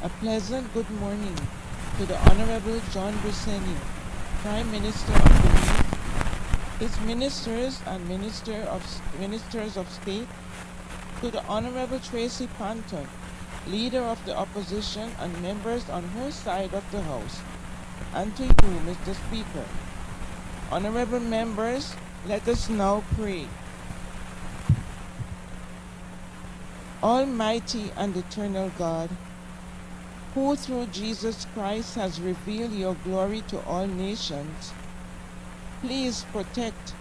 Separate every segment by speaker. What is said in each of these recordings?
Speaker 1: A pleasant good morning to the Honorable John Buseni, Prime Minister of Belize, his ministers and ministers of state, to the Honorable Tracy Panton, Leader of the Opposition and members on her side of the House, and to you, Mr. Speaker. Honorable members, let us now pray. Almighty and eternal God, who through Jesus Christ has revealed your glory to all nations, please protect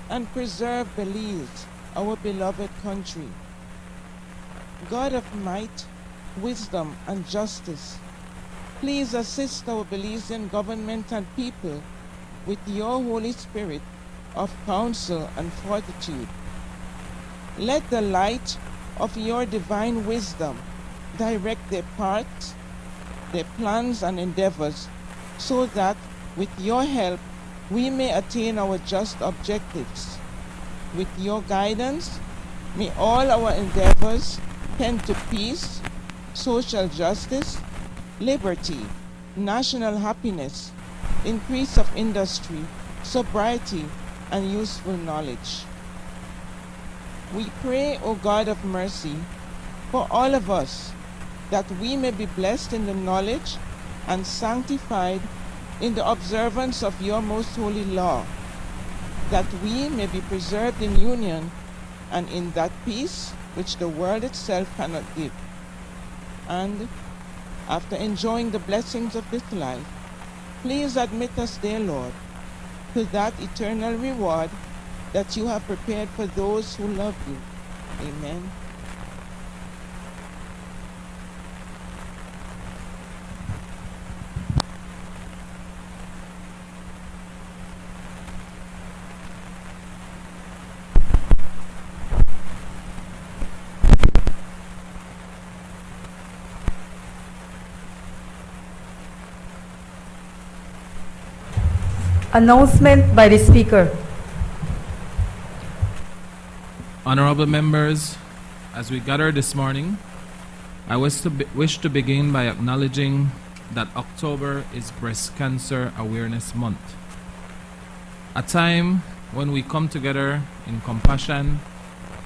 Speaker 1: and preserve Belize, our beloved country. God of might, wisdom, and justice, please assist our Belizean government and people with your Holy Spirit of counsel and fortitude. Let the light of your divine wisdom direct their paths, their plans and endeavors, so that with your help we may attain our just objectives. With your guidance, may all our endeavors tend to peace, social justice, liberty, national happiness, increase of industry, sobriety, and useful knowledge. We pray, O God of mercy, for all of us, that we may be blessed in the knowledge and sanctified in the observance of your most holy law, that we may be preserved in union and in that peace which the world itself cannot give. And after enjoying the blessings of this life, please admit us, dear Lord, to that eternal reward that you have prepared for those who love you. Amen.
Speaker 2: Announcement by the Speaker.
Speaker 3: Honorable members, as we gather this morning, I wish to begin by acknowledging that October is Breast Cancer Awareness Month, a time when we come together in compassion,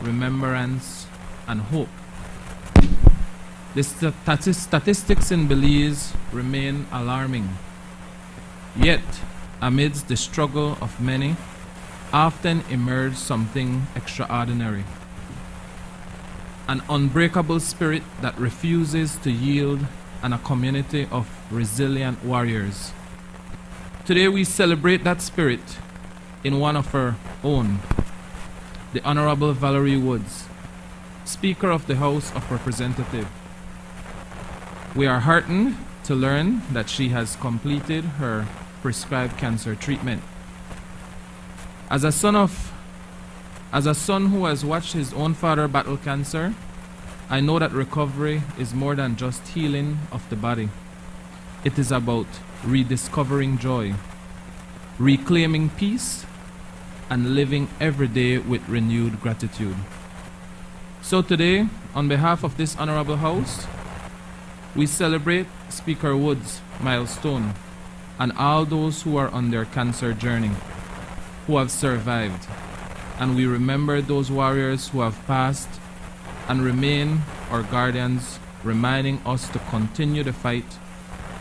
Speaker 3: remembrance, and hope. The statistics in Belize remain alarming, yet amidst the struggle of many, often emerge something extraordinary. An unbreakable spirit that refuses to yield, and a community of resilient warriors. Today we celebrate that spirit in one of our own, the Honorable Valerie Woods, Speaker of the House of Representatives. We are heartened to learn that she has completed her prescribed cancer treatment. As a son who has watched his own father battle cancer, I know that recovery is more than just healing of the body. It is about rediscovering joy, reclaiming peace, and living every day with renewed gratitude. So today, on behalf of this honorable house, we celebrate Speaker Woods' milestone and all those who are on their cancer journey, who have survived. And we remember those warriors who have passed and remain our guardians, reminding us to continue the fight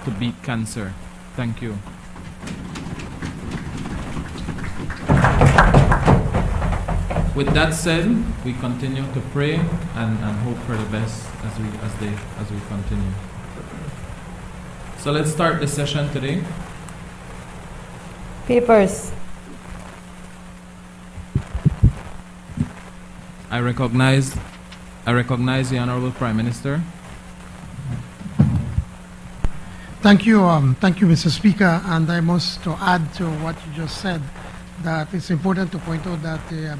Speaker 3: to beat cancer. Thank you. With that said, we continue to pray and hope for the best as we continue. So let's start the session today.
Speaker 2: Papers.
Speaker 3: I recognize the Honorable Prime Minister.
Speaker 4: Thank you, Mr. Speaker. And I must add to what you just said that it's important to point out that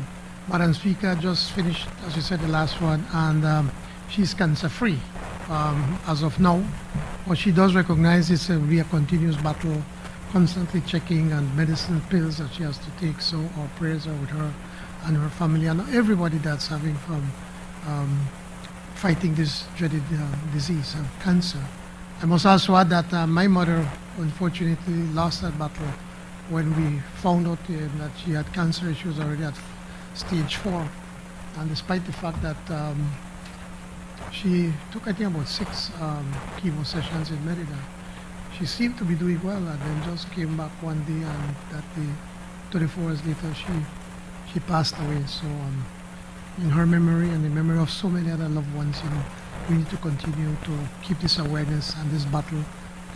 Speaker 4: Madam Speaker just finished, as you said, the last one, and she's cancer-free as of now. What she does recognize is a continuous battle, constantly checking and medicine pills that she has to take. So our prayers are with her and her family and everybody that's having from fighting this dreaded disease of cancer. I must also add that my mother unfortunately lost that battle when we found out that she had cancer. She was already at stage 4. And despite the fact that she took, I think, about 6 chemo sessions in Merida, she seemed to be doing well, and then just came back one day, and that day, 24 hours later, she passed away. So in her memory and the memory of so many other loved ones, we need to continue to keep this awareness and this battle,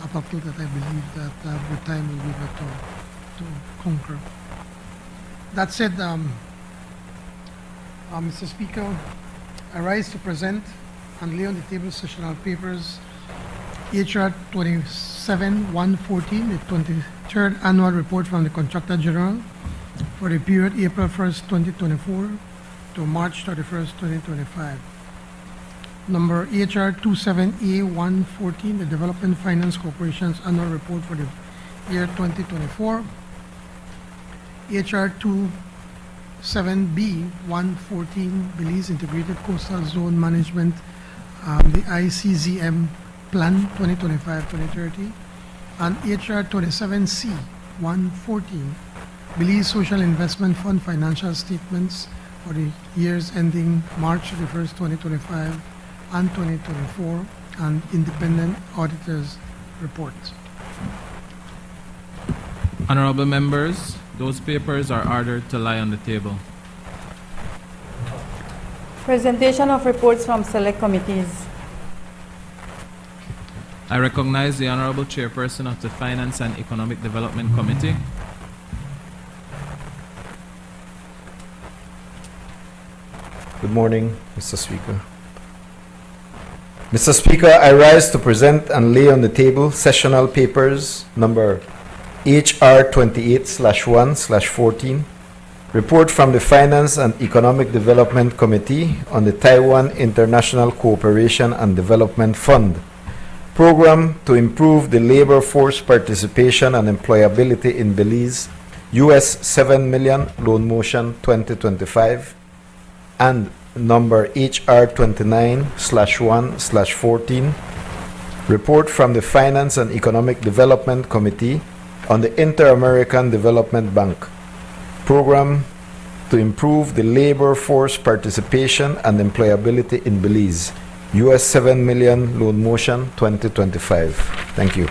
Speaker 4: a battle that I believe that with time we'll be able to conquer. That said, Mr. Speaker, I rise to present and lay on the table sessional papers HR 27-114, the 23rd annual report from the Contractor General for the period April 1st, 2024 to March 31st, 2025. Number HR 27A-114, the Development Finance Corporation's annual report for the year 2024. HR 27B-114, Belize Integrated Coastal Zone Management, the ICZM Plan 2025-2030, and HR 27C-114, Belize Social Investment Fund Financial Statements for the years ending March 31st, 2025 and 2024, and Independent Auditors Report.
Speaker 3: Honorable members, those papers are ordered to lie on the table.
Speaker 2: Presentation of reports from select committees.
Speaker 3: I recognize the Honorable Chairperson of the Finance and Economic Development Committee.
Speaker 5: Good morning, Mr. Speaker. Mr. Speaker, I rise to present and lay on the table sessional papers number HR 28/1/14, report from the Finance and Economic Development Committee on the Taiwan International Cooperation and Development Fund program to improve the labor force participation and employability in Belize, US $7 million loan motion 2025, and number HR 29/1/14, report from the Finance and Economic Development Committee on the Inter-American Development Bank program to improve the labor force participation and employability in Belize, US $7 million loan motion 2025. Thank you.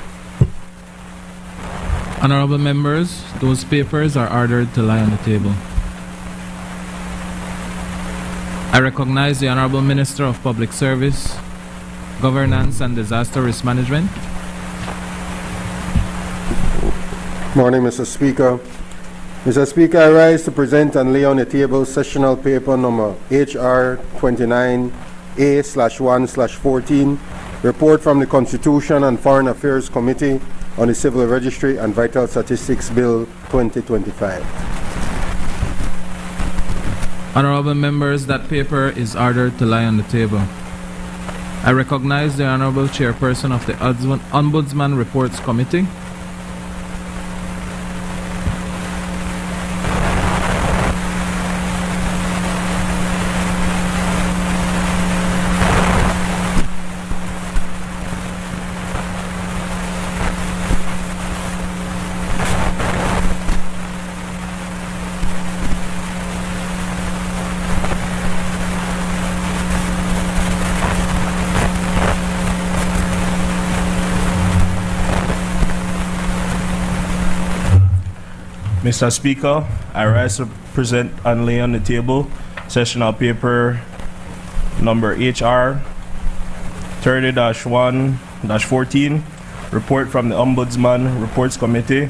Speaker 3: Honorable members, those papers are ordered to lie on the table. I recognize the Honorable Minister of Public Service, Governance and Disaster Risk Management.
Speaker 6: Morning, Mr. Speaker. Mr. Speaker, I rise to present and lay on the table sessional paper number HR 29A/1/14, report from the Constitution and Foreign Affairs Committee on the Civil Registry and Vital Statistics Bill 2025.
Speaker 3: Honorable members, that paper is ordered to lie on the table. I recognize the Honorable Chairperson of the Ombudsman Reports Committee.
Speaker 7: Mr. Speaker, I rise to present and lay on the table sessional paper number HR 30-1-14, report from the Ombudsman Reports Committee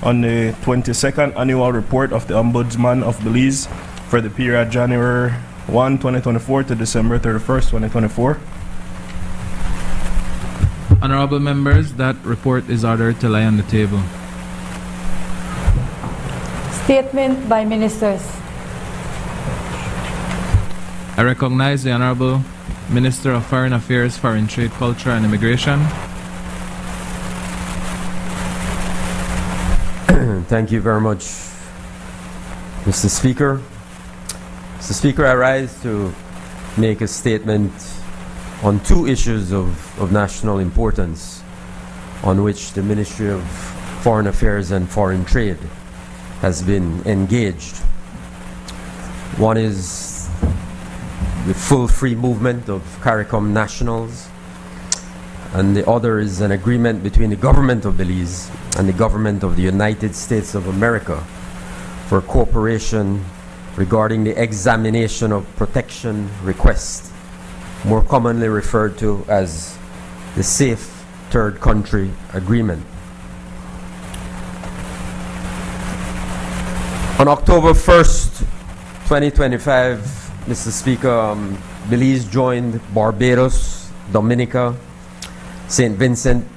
Speaker 7: on the 22nd annual report of the Ombudsman of Belize for the period January 1, 2024 to December 31st, 2024.
Speaker 3: Honorable members, that report is ordered to lie on the table.
Speaker 2: Statement by ministers.
Speaker 3: I recognize the Honorable Minister of Foreign Affairs, Foreign Trade, Culture and Immigration.
Speaker 8: Thank you very much, Mr. Speaker. Mr. Speaker, I rise to make a statement on two issues of national importance. on which the Ministry of Foreign Affairs and Foreign Trade has been engaged. One is the full free movement of CARICOM nationals, and the other is an agreement between the government of Belize and the government of the United States of America for cooperation regarding the examination of protection requests, more commonly referred to as the Safe Third Country Agreement. On October 1st, 2025, Mr. Speaker, Belize joined Barbados, Dominica, St. Vincent,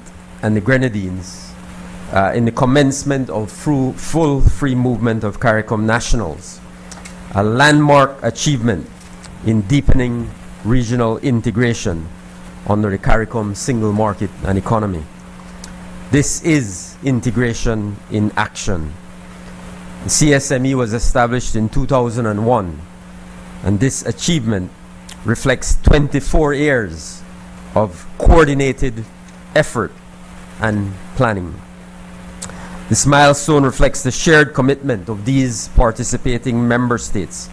Speaker 8: and the Grenadines in the commencement of full free movement of CARICOM nationals, a landmark achievement in deepening regional integration under the CARICOM single market and economy. This is integration in action. The CSME was established in 2001, and this achievement reflects 24 years of coordinated effort and planning. This milestone reflects the shared commitment of these participating member states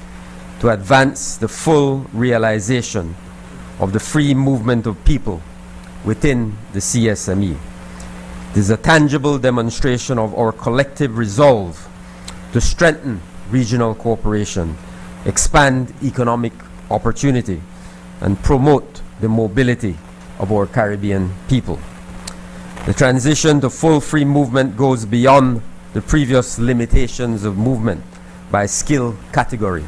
Speaker 8: to advance the full realization of the free movement of people within the CSME. It is a tangible demonstration of our collective resolve to strengthen regional cooperation, expand economic opportunity, and promote the mobility of our Caribbean people. The transition to full free movement goes beyond the previous limitations of movement by skill category.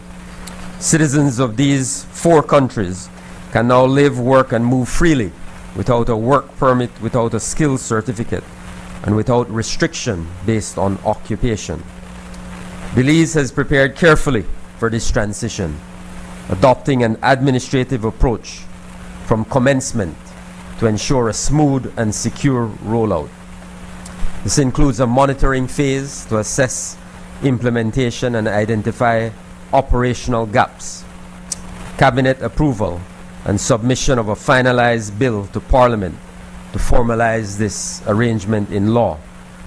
Speaker 8: Citizens of these 4 countries can now live, work, and move freely without a work permit, without a skills certificate, and without restriction based on occupation. Belize has prepared carefully for this transition, adopting an administrative approach from commencement to ensure a smooth and secure rollout. This includes a monitoring phase to assess implementation and identify operational gaps, cabinet approval, and submission of a finalized bill to Parliament to formalize this arrangement in law,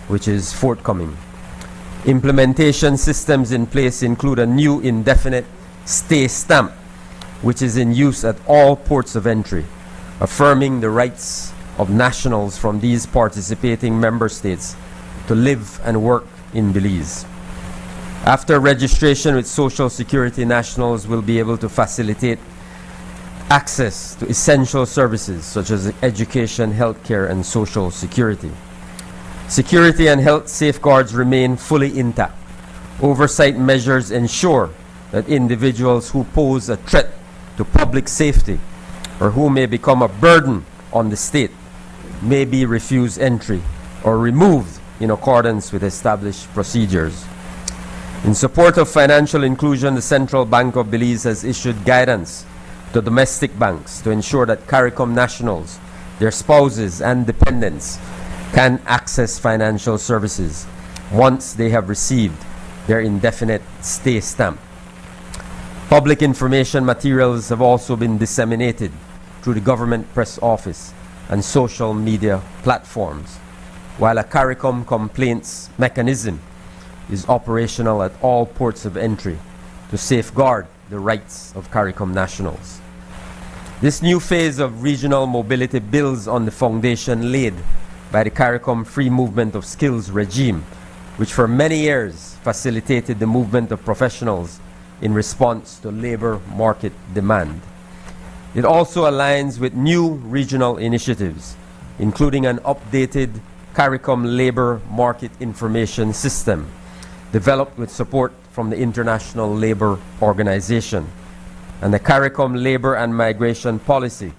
Speaker 8: which is forthcoming. Implementation systems in place include a new indefinite stay stamp, which is in use at all ports of entry, affirming the rights of nationals from these participating member states to live and work in Belize. After registration with Social Security, nationals will be able to facilitate access to essential services such as education, healthcare, and social security. Security and health safeguards remain fully intact. Oversight measures ensure that individuals who pose a threat to public safety or who may become a burden on the state may be refused entry or removed in accordance with established procedures. In support of financial inclusion, the Central Bank of Belize has issued guidance to domestic banks to ensure that CARICOM nationals, their spouses, and dependents can access financial services once they have received their indefinite stay stamp. Public information materials have also been disseminated through the government press office and social media platforms, while a CARICOM complaints mechanism is operational at all ports of entry to safeguard the rights of CARICOM nationals. This new phase of regional mobility builds on the foundation laid by the CARICOM free movement of skills regime, which for many years facilitated the movement of professionals in response to labor market demand. It also aligns with new regional initiatives, including an updated CARICOM labor market information system developed with support from the International Labour Organization, and the CARICOM labor and migration policy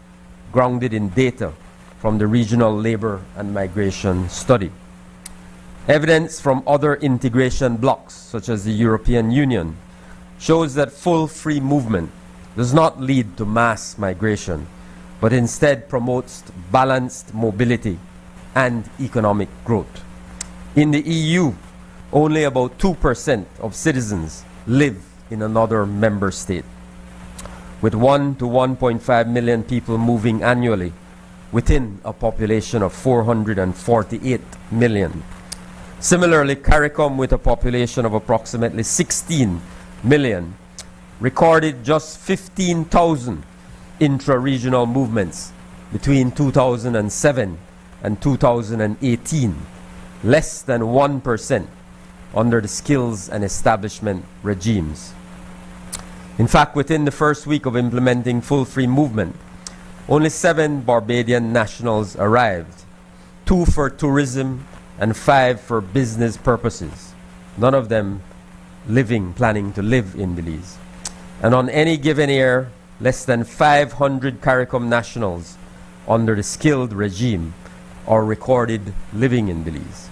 Speaker 8: grounded in data from the Regional Labor and Migration Study. Evidence from other integration blocs, such as the European Union, shows that full free movement does not lead to mass migration, but instead promotes balanced mobility and economic growth. In the EU, only about 2% of citizens live in another member state. With 1 to 1.5 million people moving annually, within a population of 448 million. Similarly, CARICOM, with a population of approximately 16 million, recorded just 15,000 intra-regional movements between 2007 and 2018, less than 1% under the skills and establishment regimes. In fact, within the first week of implementing full free movement, only 7 Barbadian nationals arrived, 2 for tourism and 5 for business purposes, none of them planning to live in Belize. And on any given year, less than 500 CARICOM nationals under the skilled regime are recorded living in Belize.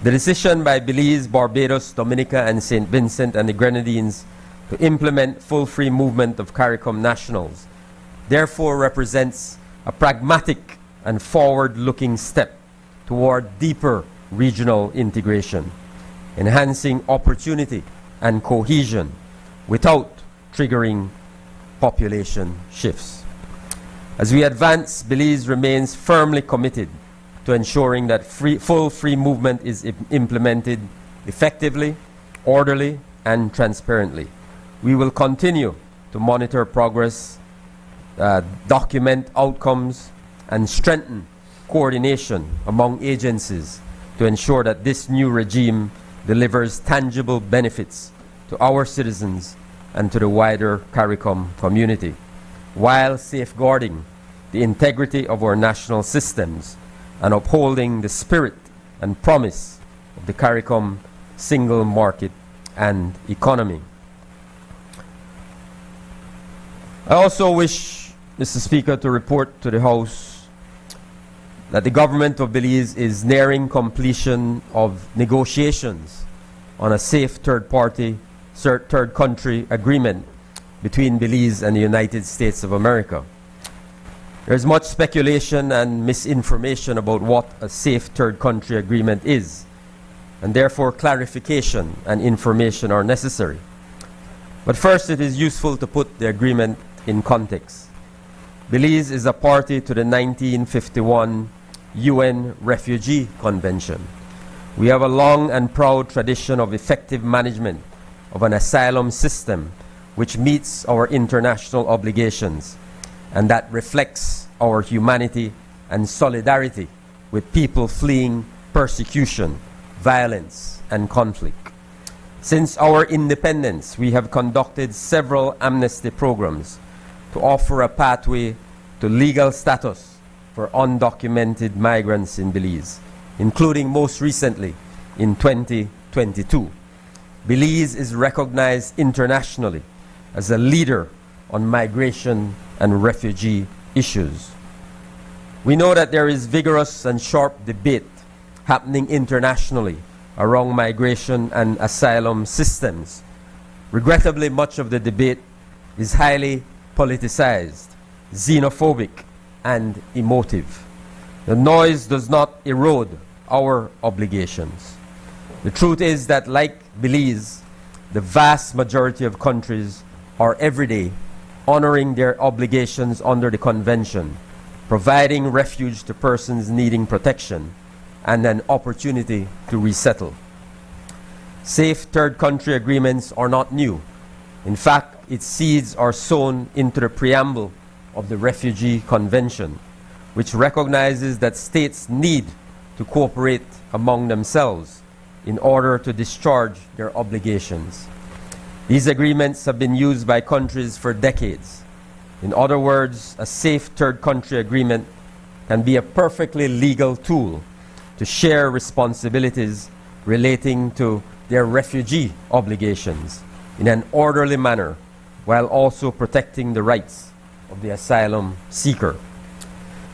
Speaker 8: The decision by Belize, Barbados, Dominica, and St. Vincent and the Grenadines to implement full free movement of CARICOM nationals therefore represents a pragmatic and forward-looking step toward deeper regional integration, enhancing opportunity and cohesion without triggering population shifts. As we advance, Belize remains firmly committed to ensuring that full free movement is implemented effectively, orderly, and transparently. We will continue to monitor progress, document outcomes, and strengthen coordination among agencies to ensure that this new regime delivers tangible benefits to our citizens and to the wider CARICOM community, while safeguarding the integrity of our national systems and upholding the spirit and promise of the CARICOM single market and economy. I also wish, Mr. Speaker, to report to the House that the government of Belize is nearing completion of negotiations on a safe third country agreement between Belize and the United States of America. There's much speculation and misinformation about what a safe third country agreement is, and therefore clarification and information are necessary. But first, it is useful to put the agreement in context. Belize is a party to the 1951 UN Refugee Convention. We have a long and proud tradition of effective management of an asylum system which meets our international obligations and that reflects our humanity and solidarity with people fleeing persecution, violence, and conflict. Since our independence, we have conducted several amnesty programs to offer a pathway to legal status for undocumented migrants in Belize, including most recently in 2022. Belize is recognized internationally as a leader on migration and refugee issues. We know that there is vigorous and sharp debate happening internationally around migration and asylum systems. Regrettably, much of the debate is highly politicized, xenophobic, and emotive. The noise does not erode our obligations. The truth is that, like Belize, the vast majority of countries are every day honoring their obligations under the convention, providing refuge to persons needing protection and an opportunity to resettle. Safe third country agreements are not new. In fact, its seeds are sown into the preamble of the Refugee Convention, which recognizes that states need to cooperate among themselves in order to discharge their obligations. These agreements have been used by countries for decades. In other words, a safe third country agreement can be a perfectly legal tool to share responsibilities relating to their refugee obligations in an orderly manner, while also protecting the rights of the asylum seeker.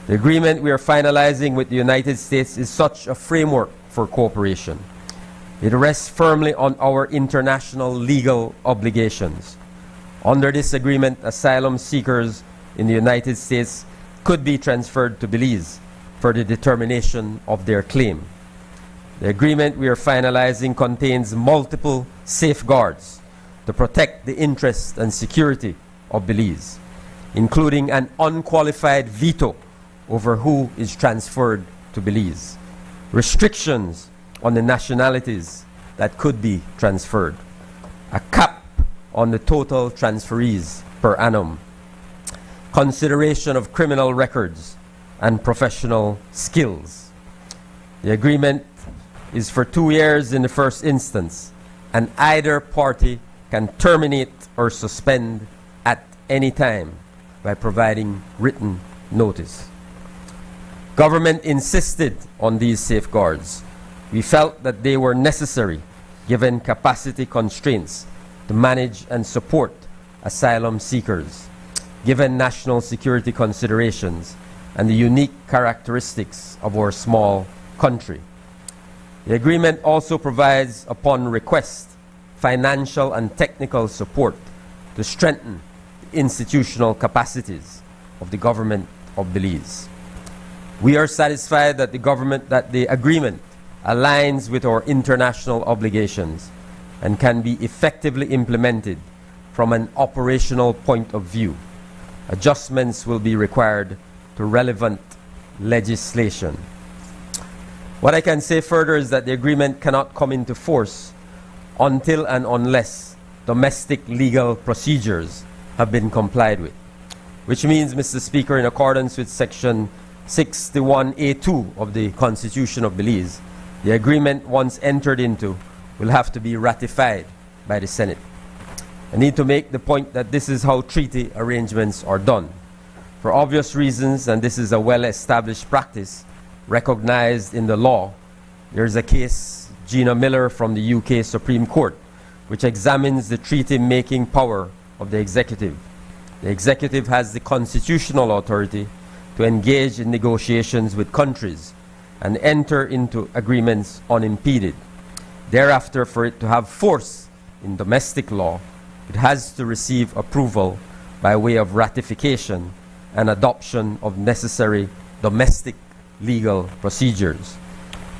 Speaker 8: The agreement we are finalizing with the United States is such a framework for cooperation. It rests firmly on our international legal obligations. Under this agreement, asylum seekers in the United States could be transferred to Belize for the determination of their claim. The agreement we are finalizing contains multiple safeguards to protect the interest and security of Belize, including an unqualified veto over who is transferred to Belize, restrictions on the nationalities that could be transferred, a cap on the total transferees per annum, consideration of criminal records and professional skills. The agreement is for 2 years in the first instance, and either party can terminate or suspend at any time by providing written notice. Government insisted on these safeguards. We felt that they were necessary given capacity constraints to manage and support asylum seekers, given national security considerations and the unique characteristics of our small country. The agreement also provides, upon request, financial and technical support to strengthen the institutional capacities of the government of Belize. We are satisfied that the agreement aligns with our international obligations and can be effectively implemented from an operational point of view. Adjustments will be required to relevant legislation. What I can say further is that the agreement cannot come into force until and unless domestic legal procedures have been complied with, which means, Mr. Speaker, in accordance with Section 61A2 of the Constitution of Belize, the agreement, once entered into, will have to be ratified by the Senate. I need to make the point that this is how treaty arrangements are done. For obvious reasons, and this is a well-established practice recognized in the law, there's a case, Gina Miller from the UK Supreme Court, which examines the treaty-making power of the executive. The executive has the constitutional authority to engage in negotiations with countries and enter into agreements unimpeded. Thereafter, for it to have force in domestic law, it has to receive approval by way of ratification and adoption of necessary domestic legal procedures.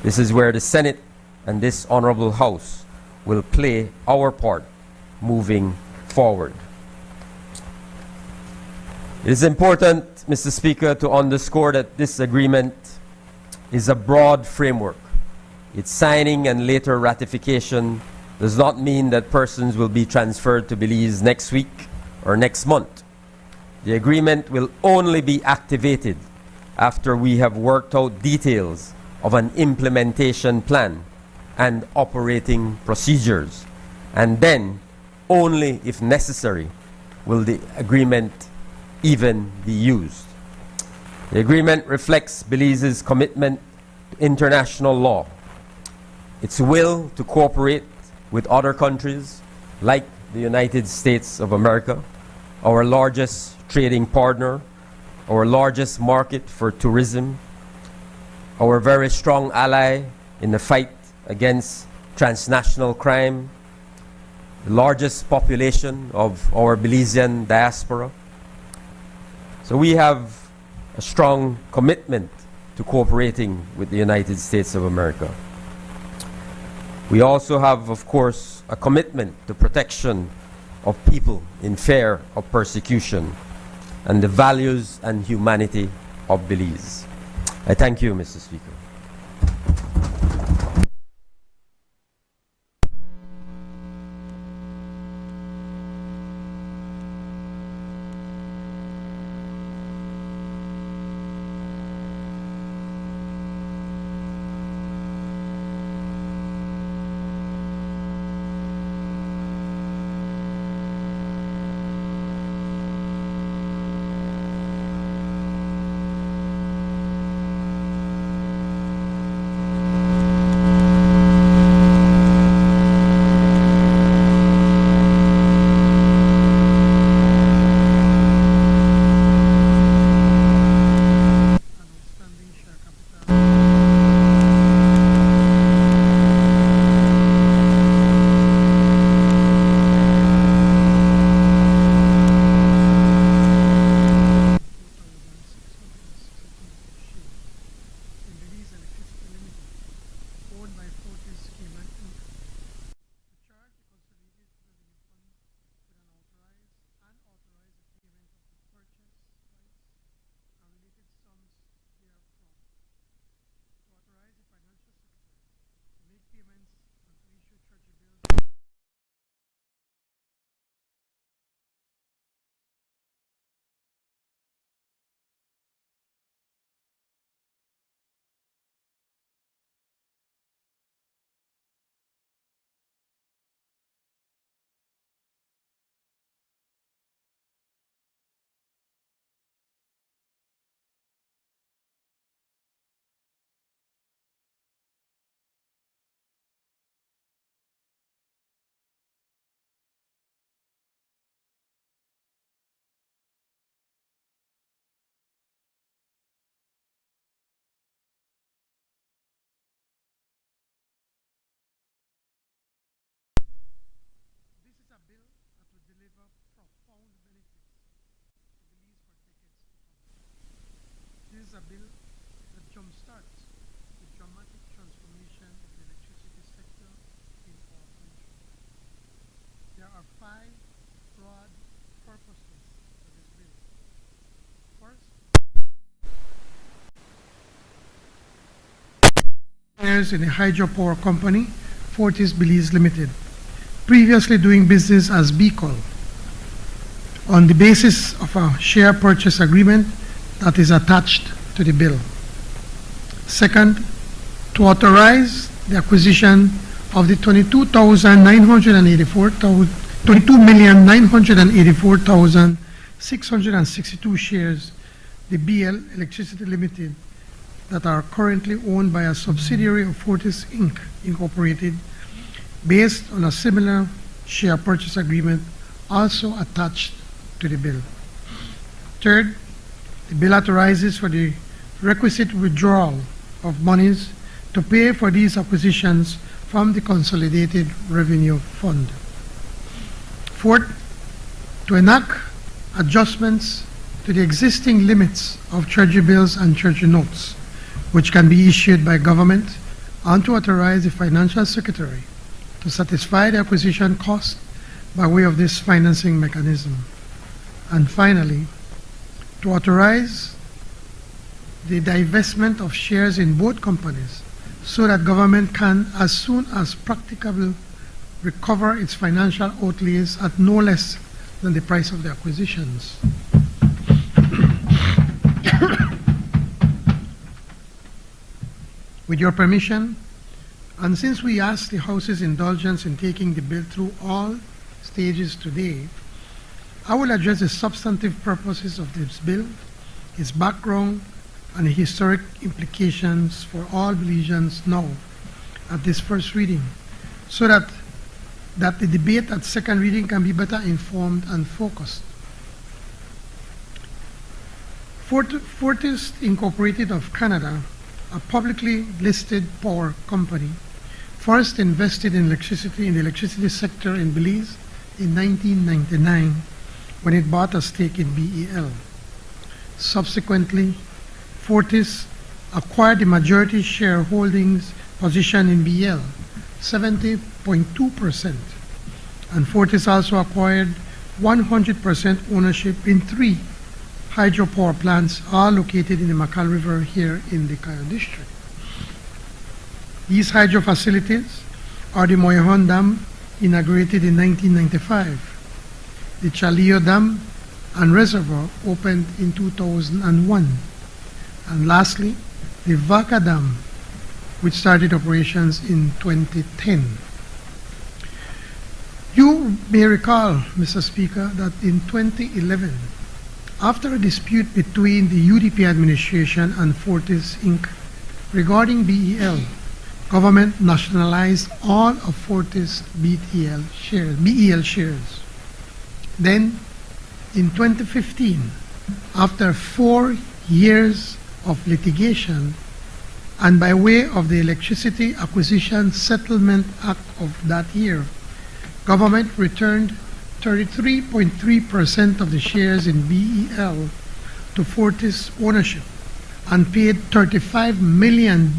Speaker 8: This is where the Senate and this Honorable House will play our part moving forward. It is important, Mr. Speaker, to underscore that this agreement is a broad framework. Its signing and later ratification does not mean that persons will be transferred to Belize next week or next month. The agreement will only be activated after we have worked out details of an implementation plan and operating procedures, and then, only if necessary, will the agreement even be used. The agreement reflects Belize's commitment to international law, its will to cooperate with other countries like the United States of America, our largest trading partner, our largest market for tourism, our very strong ally in the fight against transnational crime, the largest population of our Belizean diaspora. So we have a strong commitment to cooperating with the United States of America. We also have, of course, a commitment to protection of people in fear of persecution and the values and humanity of Belize. I thank you, Mr. Speaker.
Speaker 4: starts the dramatic transformation of the electricity sector in our country. There are 5 broad purposes to this bill. First, shares in a hydropower company, Fortis Belize Limited, previously doing business as BCOL, on the basis of a share purchase agreement that is attached to the bill. Second, to authorize the acquisition of the 22,984,662 shares, the BL Electricity Limited, that are currently owned by a subsidiary of Fortis Inc. Incorporated, based on a similar share purchase agreement also attached to the bill. Third, the bill authorizes for the requisite withdrawal of monies to pay for these acquisitions from the Consolidated Revenue Fund. Fourth, to enact adjustments to the existing limits of Treasury bills and Treasury notes, which can be issued by government, and to authorize the Financial Secretary to satisfy the acquisition cost by way of this financing mechanism. And finally, to authorize the divestment of shares in both companies so that government can, as soon as practicable, recover its financial outlays at no less than the price of the acquisitions. With your permission, and since we ask the House's indulgence in taking the bill through all stages today, I will address the substantive purposes of this bill, its background, and the historic implications for all Belizeans now at this first reading, so that the debate at second reading can be better informed and focused. Fortis Incorporated of Canada, a publicly listed power company, first invested in the electricity sector in Belize in 1999 when it bought a stake in BEL. Subsequently, Fortis acquired the majority shareholdings position in BEL, 70.2%, and Fortis also acquired 100% ownership in 3 hydropower plants, all located in the Makal River here in the Cayo district. These hydro facilities are the Moyahon Dam, inaugurated in 1995, the Chalillo Dam and Reservoir, opened in 2001, and lastly, the Vaca Dam, which started operations in 2010. You may recall, Mr. Speaker, that in 2011, after a dispute between the UDP administration and Fortis Inc. regarding BEL, government nationalized all of Fortis BEL shares. Then, in 2015, after 4 years of litigation, and by way of the Electricity Acquisition Settlement Act of that year, government returned 33.3% of the shares in BEL to Fortis ownership and paid $35 million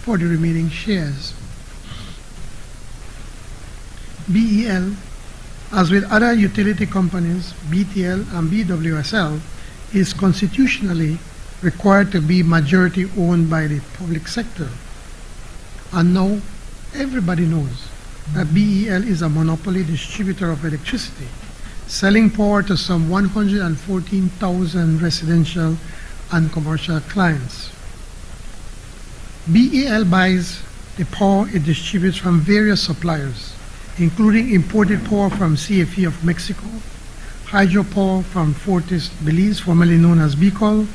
Speaker 4: for the remaining shares. BEL, as with other utility companies, BTL and BWSL, is constitutionally required to be majority owned by the public sector. And now everybody knows that BEL is a monopoly distributor of electricity, selling power to some 114,000 residential and commercial clients. BEL buys the power it distributes from various suppliers, including imported power from CFE of Mexico, hydropower from Fortis Belize, formerly known as BCOL,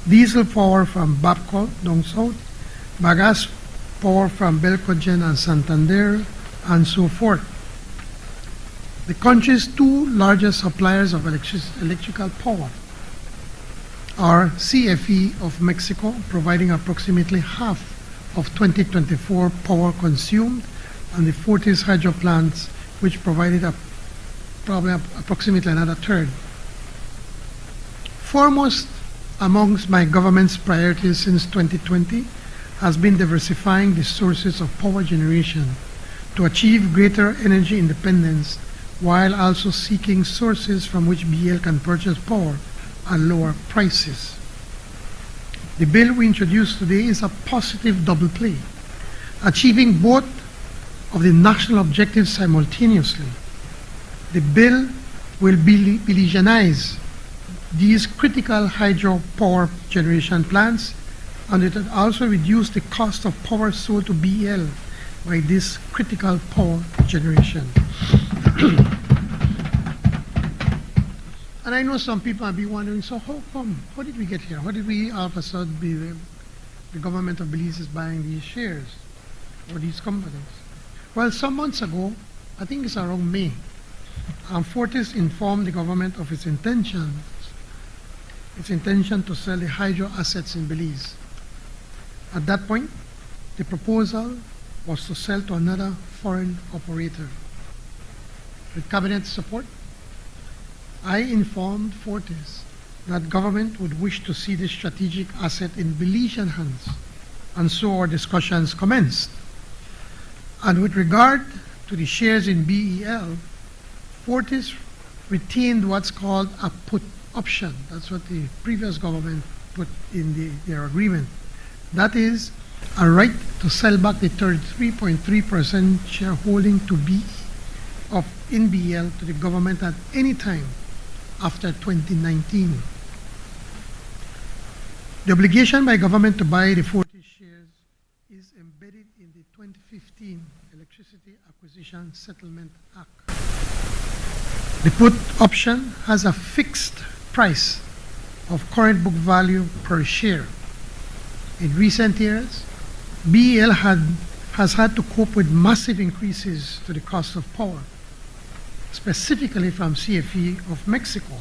Speaker 4: diesel power from Babcock down south, bagasse power from Belcogen and Santander, and so forth. The country's 2 largest suppliers of electrical power are CFE of Mexico, providing approximately half of 2024 power consumed, and the Fortis hydro plants, which provided approximately another third. Foremost amongst my government's priorities since 2020 has been diversifying the sources of power generation to achieve greater energy independence while also seeking sources from which BEL can purchase power at lower prices. The bill we introduced today is a positive double play, achieving both of the national objectives simultaneously. The bill will Belizeanize these critical hydropower generation plants, and it will also reduce the cost of power sold to BEL by this critical power generation. And I know some people might be wondering, so how come? How did we get here? How did we all of a sudden be the government of Belize is buying these shares or these companies? Well, some months ago, I think it's around May, Fortis informed the government of its intention to sell the hydro assets in Belize. At that point, the proposal was to sell to another foreign operator. With cabinet support, I informed Fortis that government would wish to see this strategic asset in Belizean hands, and so our discussions commenced. And with regard to the shares in BEL, Fortis retained what's called a put option. That's what the previous government put in their agreement. That is a right to sell back the 33.3% shareholding to in BEL to the government at any time after 2019. The obligation by government to buy the Fortis shares is embedded in the 2015 Electricity Acquisition Settlement Act. The put option has a fixed price of current book value per share. In recent years, BEL has had to cope with massive increases to the cost of power, specifically from CFE of Mexico.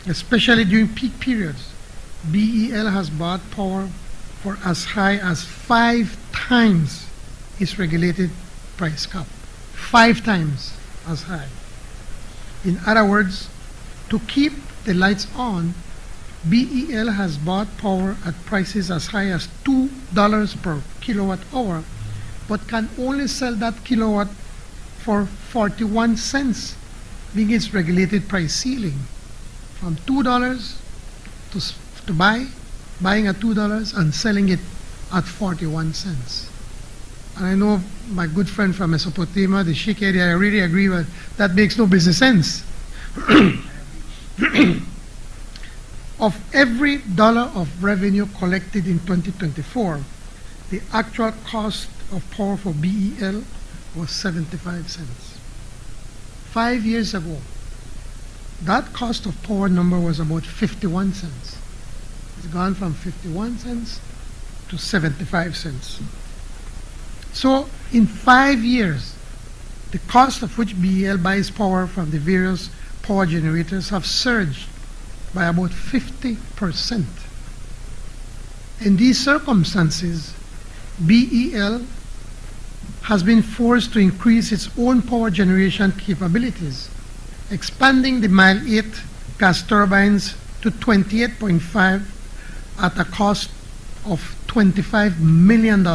Speaker 4: Especially during peak periods, BEL has bought power for as high as 5 times its regulated price cap. 5 times as high. In other words, to keep the lights on, BEL has bought power at prices as high as $2 per kilowatt hour, but can only sell that kilowatt for 41 cents, being its regulated price ceiling. From $2 to buying at $2 and selling it at 41 cents. And I know my good friend from Mesopotamia, the Sheikh area, I really agree with that. Makes no business sense. Of every dollar of revenue collected in 2024, the actual cost of power for BEL was 75 cents. 5 years ago, that cost of power number was about 51 cents. It's gone from 51 cents to 75 cents. So in 5 years, the cost of which BEL buys power from the various power generators have surged by about 50%. In these circumstances, BEL has been forced to increase its own power generation capabilities, expanding the Mile 8 gas turbines to 28.5 at a cost of $25 million,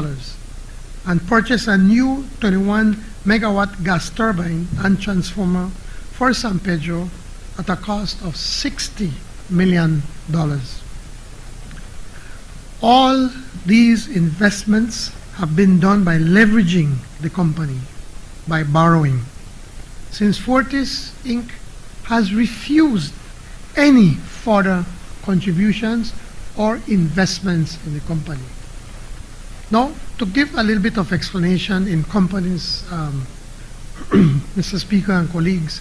Speaker 4: and purchase a new 21 megawatt gas turbine and transformer for San Pedro at a cost of $60 million. All these investments have been done by leveraging the company, by borrowing, since Fortis Inc. has refused any further contributions or investments in the company. Now, to give a little bit of explanation in companies, Mr. Speaker and colleagues,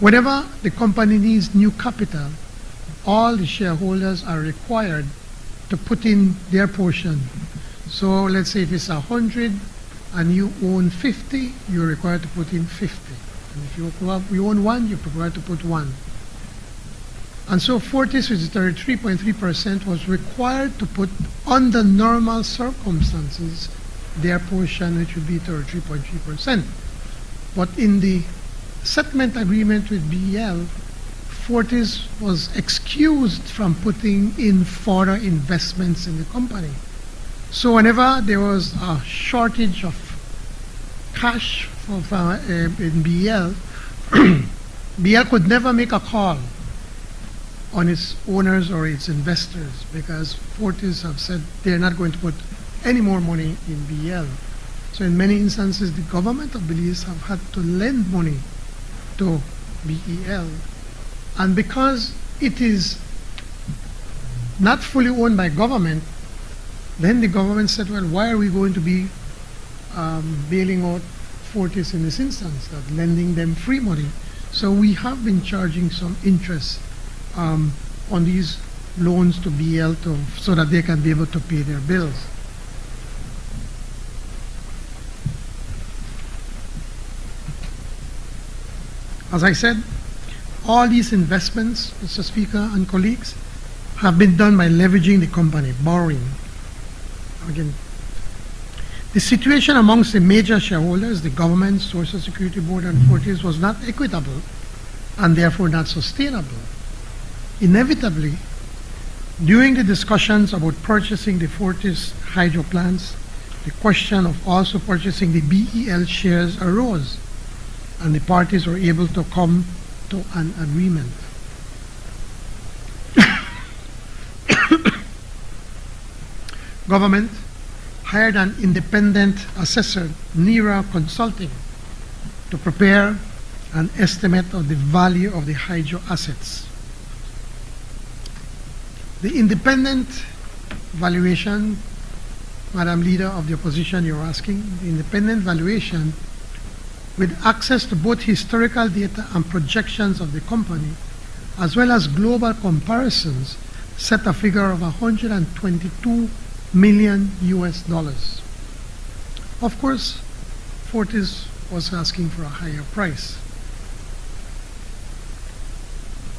Speaker 4: whenever the company needs new capital, all the shareholders are required to put in their portion. So let's say if it's 100 and you own 50, you're required to put in 50. And if you own 1, you're required to put 1. And so Fortis, with 33.3%, was required to put, under normal circumstances, their portion, which would be 33.3%. But in the settlement agreement with BEL, Fortis was excused from putting in further investments in the company. So whenever there was a shortage of cash in BL, BL could never make a call on its owners or its investors because Fortis have said they're not going to put any more money in BL. So in many instances, the government of Belize have had to lend money to BEL. And because it is not fully owned by government, then the government said, well, why are we going to be bailing out Fortis in this instance, that lending them free money? So we have been charging some interest on these loans to BL so that they can be able to pay their bills. As I said, all these investments, Mr. Speaker and colleagues, have been done by leveraging the company, borrowing. Again, the situation amongst the major shareholders, the government, Social Security Board, and Fortis was not equitable and therefore not sustainable. Inevitably, during the discussions about purchasing the Fortis hydro plants, the question of also purchasing the BEL shares arose, and the parties were able to come to an agreement. Government hired an independent assessor, NERA Consulting, to prepare an estimate of the value of the hydro assets. The independent valuation, Madam Leader of the Opposition, you're asking, the independent valuation with access to both historical data and projections of the company, as well as global comparisons, set a figure of $122 million US. Of course, Fortis was asking for a higher price.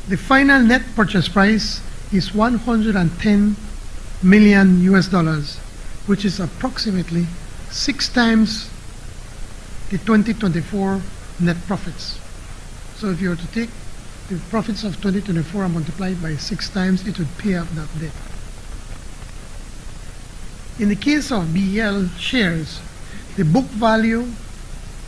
Speaker 4: The final net purchase price is $110 million US, which is approximately 6 times the 2024 net profits. So if you were to take the profits of 2024 and multiply it by 6 times, it would pay off that debt. In the case of BEL shares, the book value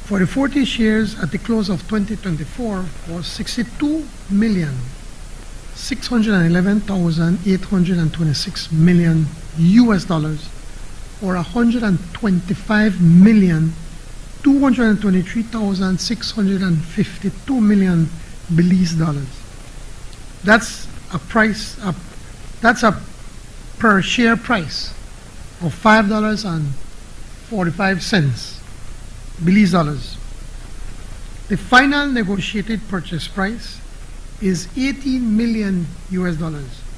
Speaker 4: for the 40 shares at the close of 2024 was $62,611,826 million US, or $125,223,652 million Belize dollars. That's a price. That's a per share price of $5.45 Belize dollars. The final negotiated purchase price is $18 million US,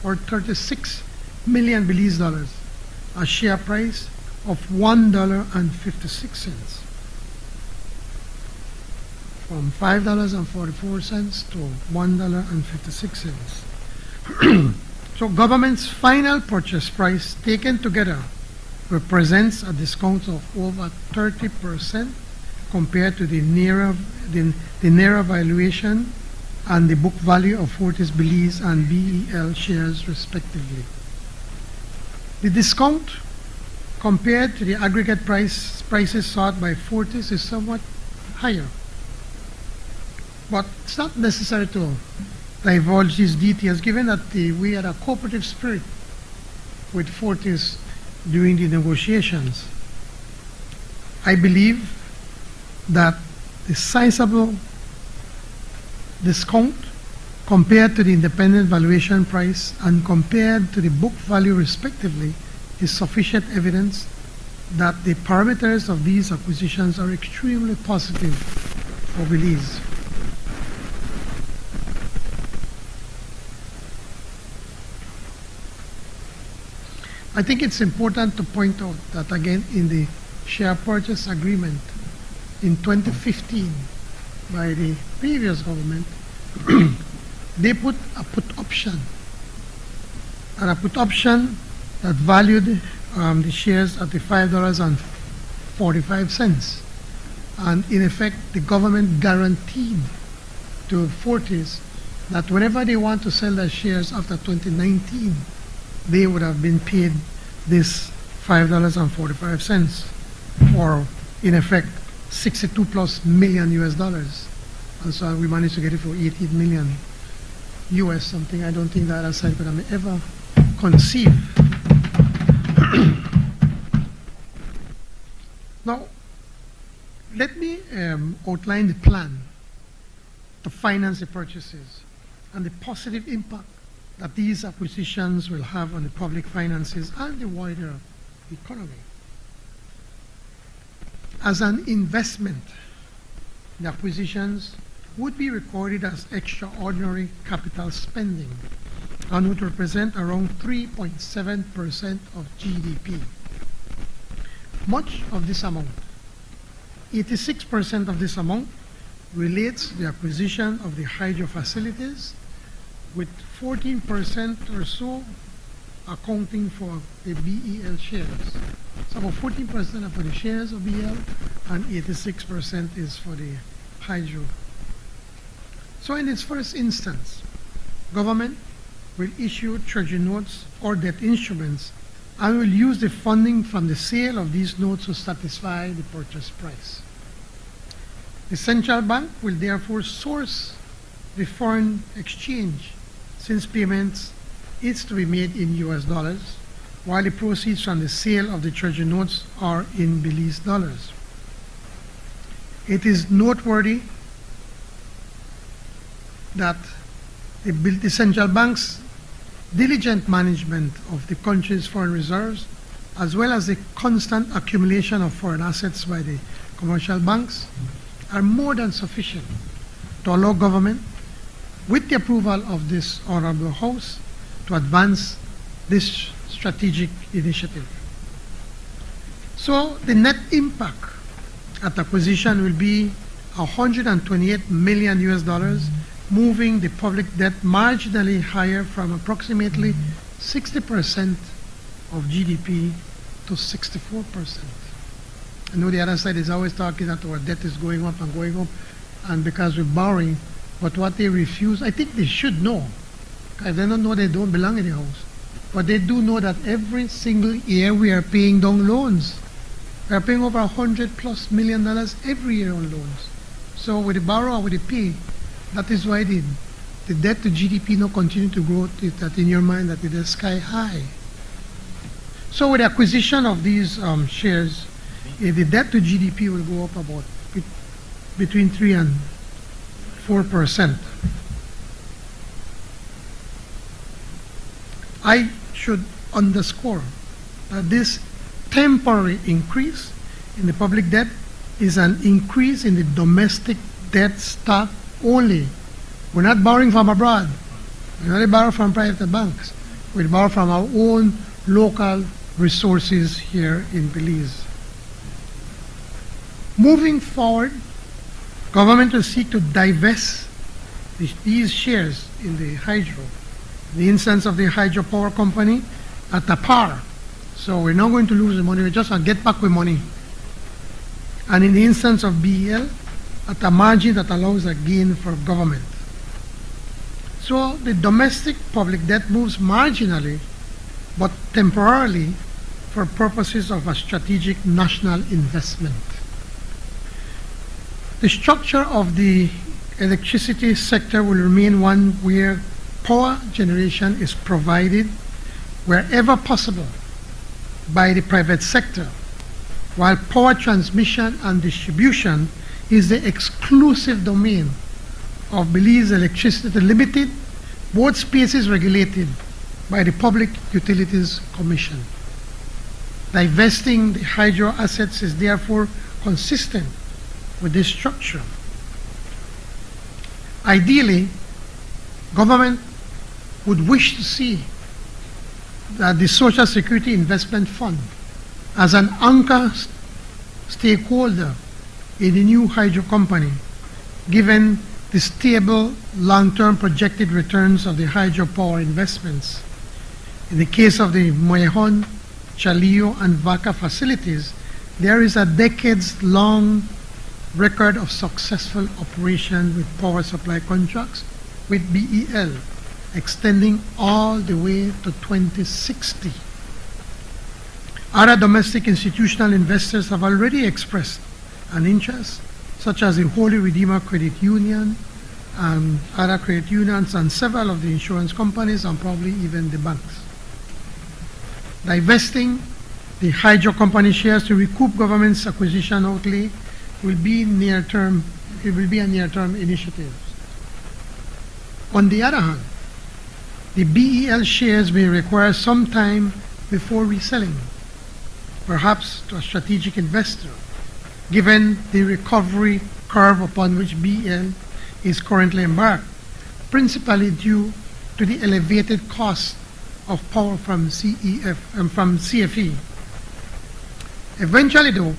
Speaker 4: or 36 million Belize dollars, a share price of $1.56. From $5.44 to $1.56. So government's final purchase price taken together represents a discount of over 30% compared to the NERA valuation and the book value of Fortis Belize and BEL shares respectively. The discount compared to the aggregate prices sought by Fortis is somewhat higher. But it's not necessary to divulge these details given that we had a cooperative spirit with Fortis during the negotiations. I believe that the sizable discount compared to the independent valuation price and compared to the book value respectively is sufficient evidence that the parameters of these acquisitions are extremely positive for Belize. I think it's important to point out that again in the share purchase agreement in 2015 by the previous government, they put a put option, and a put option that valued the shares at the $5.45, and in effect the government guaranteed to Fortis that whenever they want to sell their shares after 2019, they would have been paid this $5.45, or in effect, 62 plus million US dollars. And so we managed to get it for 18 million US, something I don't think the other side could have ever conceived. Now, let me outline the plan to finance the purchases and the positive impact that these acquisitions will have on the public finances and the wider economy. As an investment, the acquisitions would be recorded as extraordinary capital spending and would represent around 3.7% of GDP. Much of this amount, 86% of this amount, relates to the acquisition of the hydro facilities, with 14% or so accounting for the BEL shares. So about 14% are for the shares of BEL and 86% is for the hydro. So in its first instance, government will issue treasury notes or debt instruments and will use the funding from the sale of these notes to satisfy the purchase price. The central bank will therefore source the foreign exchange, since payments is to be made in US dollars, while the proceeds from the sale of the treasury notes are in Belize dollars. It is noteworthy that the central bank's diligent management of the country's foreign reserves, as well as the constant accumulation of foreign assets by the commercial banks, are more than sufficient to allow government, with the approval of this Honorable House, to advance this strategic initiative. So the net impact at acquisition will be 128 million US dollars, moving the public debt marginally higher from approximately 60% of GDP to 64%. I know the other side is always talking that our debt is going up and because we're borrowing, but what they refuse, I think they should know. If they don't know, they don't belong in the house. But they do know that every single year we are paying down loans. We are paying over $100+ million every year on loans. So with the borrow or with the pay, that is why the debt to GDP now continue to grow, that in your mind that it is sky high. So with the acquisition of these shares, the debt to GDP will go up about between 3 and 4%. I should underscore that this temporary increase in the public debt is an increase in the domestic debt stock only. We're not borrowing from abroad. We're not borrowing from private banks. We borrow from our own local resources here in Belize. Moving forward, government will seek to divest these shares in the hydro. The instance of the hydropower company at a par. So we're not going to lose the money, we're just going to get back with money. And in the instance of BEL, at a margin that allows a gain for government. So the domestic public debt moves marginally, but temporarily, for purposes of a strategic national investment. The structure of the electricity sector will remain one where power generation is provided wherever possible by the private sector, while power transmission and distribution is the exclusive domain of Belize Electricity Limited, both spaces regulated by the Public Utilities Commission. Divesting the hydro assets is therefore consistent with this structure. Ideally, government would wish to see that the Social Security Investment Fund, as an anchor stakeholder in the new hydro company, given the stable long-term projected returns of the hydropower investments. In the case of the Moyehon, Chalillo, and Vaca facilities, there is a decades-long record of successful operation with power supply contracts with BEL, extending all the way to 2060. Other domestic institutional investors have already expressed an interest, such as the Holy Redeemer Credit Union, and other credit unions, and several of the insurance companies, and probably even the banks. Divesting the hydro company shares to recoup government's acquisition outlay will be near-term. It will be a near-term initiative. On the other hand, the BEL shares may require some time before reselling, perhaps to a strategic investor, given the recovery curve upon which BEL is currently embarked, principally due to the elevated cost of power from CFE. Eventually, though,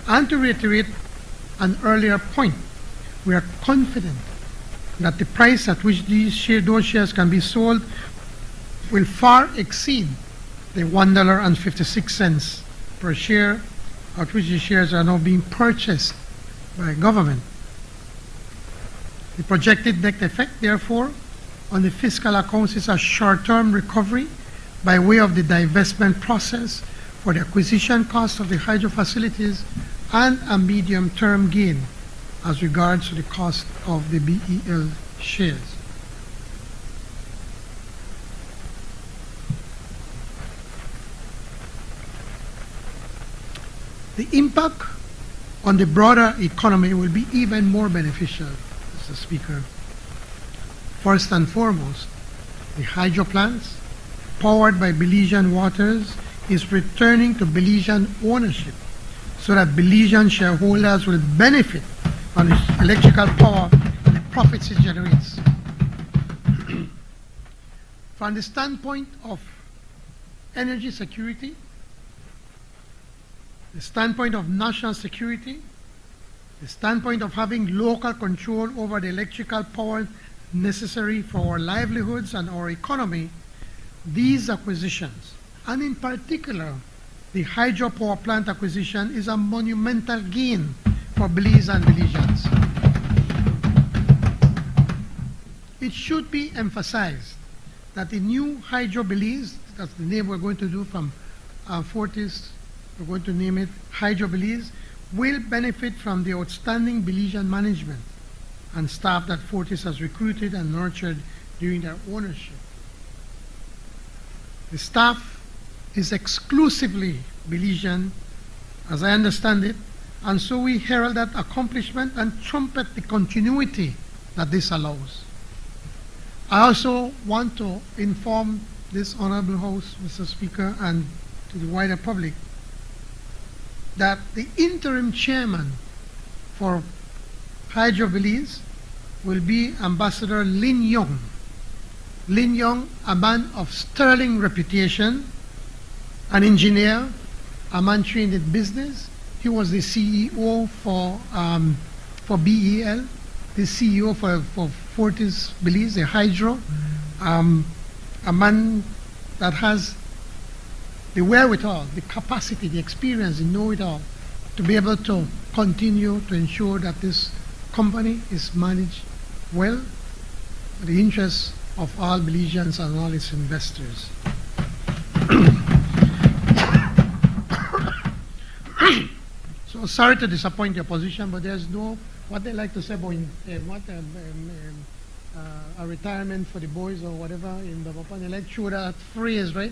Speaker 4: and to reiterate an earlier point, we are confident that the price at which those shares can be sold will far exceed the $1.56 per share at which the shares are now being purchased by government. The projected net effect, therefore, on the fiscal accounts is a short-term recovery by way of the divestment process for the acquisition cost of the hydro facilities and a medium-term gain as regards to the cost of the BEL shares. The impact on the broader economy will be even more beneficial, Mr. Speaker. First and foremost, the hydro plants, powered by Belizean waters, is returning to Belizean ownership so that Belizean shareholders will benefit on its electrical power and the profits it generates. From the standpoint of energy security, the standpoint of national security, the standpoint of having local control over the electrical power necessary for our livelihoods and our economy, these acquisitions, and in particular the hydropower plant acquisition, is a monumental gain for Belize and Belizeans. It should be emphasized that the new Hydro Belize, that's the name we're going to do from Fortis, we're going to name it Hydro Belize, will benefit from the outstanding Belizean management and staff that Fortis has recruited and nurtured during their ownership. The staff is exclusively Belizean, as I understand it, and so we herald that accomplishment and trumpet the continuity that this allows. I also want to inform this Honorable House, Mr. Speaker, and to the wider public that the interim chairman for Hydro Belize will be Ambassador Lin Yong. Lin Yong, a man of sterling reputation, an engineer, a man trained in business. He was the CEO for BEL, the CEO for Fortis Belize, the hydro, a man that has the wherewithal, the capacity, the experience, the know-it-all to be able to continue to ensure that this company is managed well for the interests of all Belizeans and all its investors. So sorry to disappoint your position, but there's no, what they like to say about a retirement for the boys or whatever in the Bapan, they like to show that phrase, right?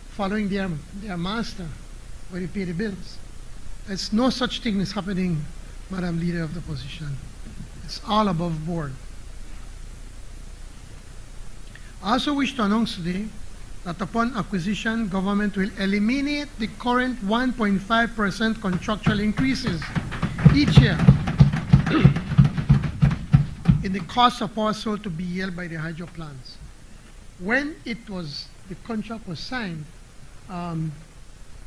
Speaker 4: Following their master, where they pay the bills. There's no such thing is happening, Madam Leader of the Opposition. It's all above board. I also wish to announce today that upon acquisition, government will eliminate the current 1.5% contractual increases each year in the cost of power sold to BEL by the hydro plants. When the contract was signed,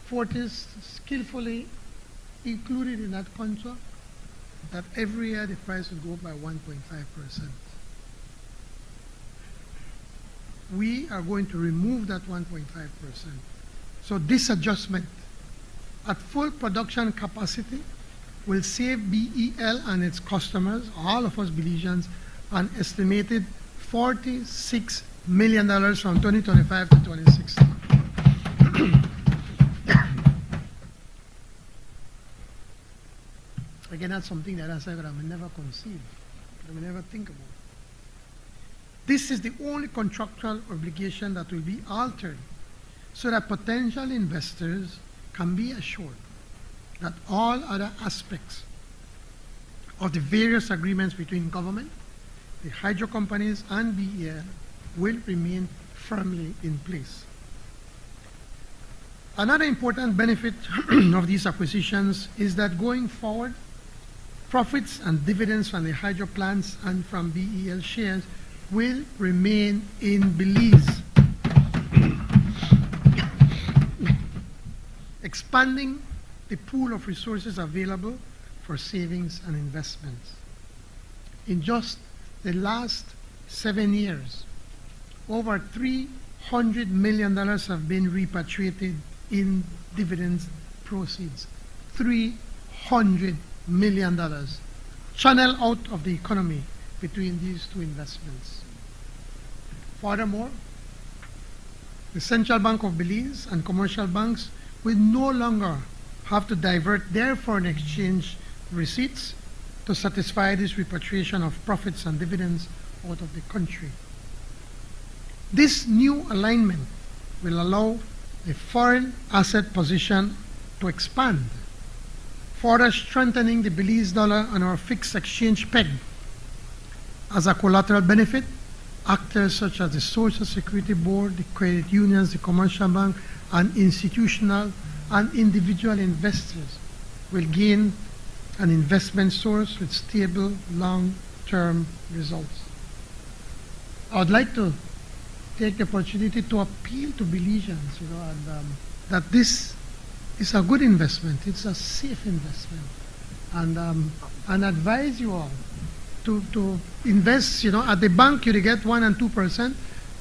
Speaker 4: Fortis skillfully included in that contract that every year the price would go up by 1.5%. We are going to remove that 1.5%. So this adjustment at full production capacity will save BEL and its customers, all of us Belizeans, an estimated $46 million from 2025 to 2060. Again, that's something that I said I will never conceive, I will never think about. This is the only contractual obligation that will be altered so that potential investors can be assured that all other aspects of the various agreements between government, the hydro companies, and BEL will remain firmly in place. Another important benefit of these acquisitions is that going forward, profits and dividends from the hydro plants and from BEL shares will remain in Belize, expanding the pool of resources available for savings and investments. In just the last 7 years, over $300 million have been repatriated in dividends proceeds. $300 million channeled out of the economy between these two investments. Furthermore, the Central Bank of Belize and commercial banks will no longer have to divert their foreign exchange receipts to satisfy this repatriation of profits and dividends out of the country. This new alignment will allow the foreign asset position to expand, further strengthening the Belize dollar and our fixed exchange peg. As a collateral benefit, actors such as the Social Security Board, the credit unions, the commercial bank, and institutional and individual investors will gain an investment source with stable, long-term results. I would like to take the opportunity to appeal to Belizeans, that this is a good investment, it's a safe investment, and advise you all to invest. At the bank you get 1 and 2%.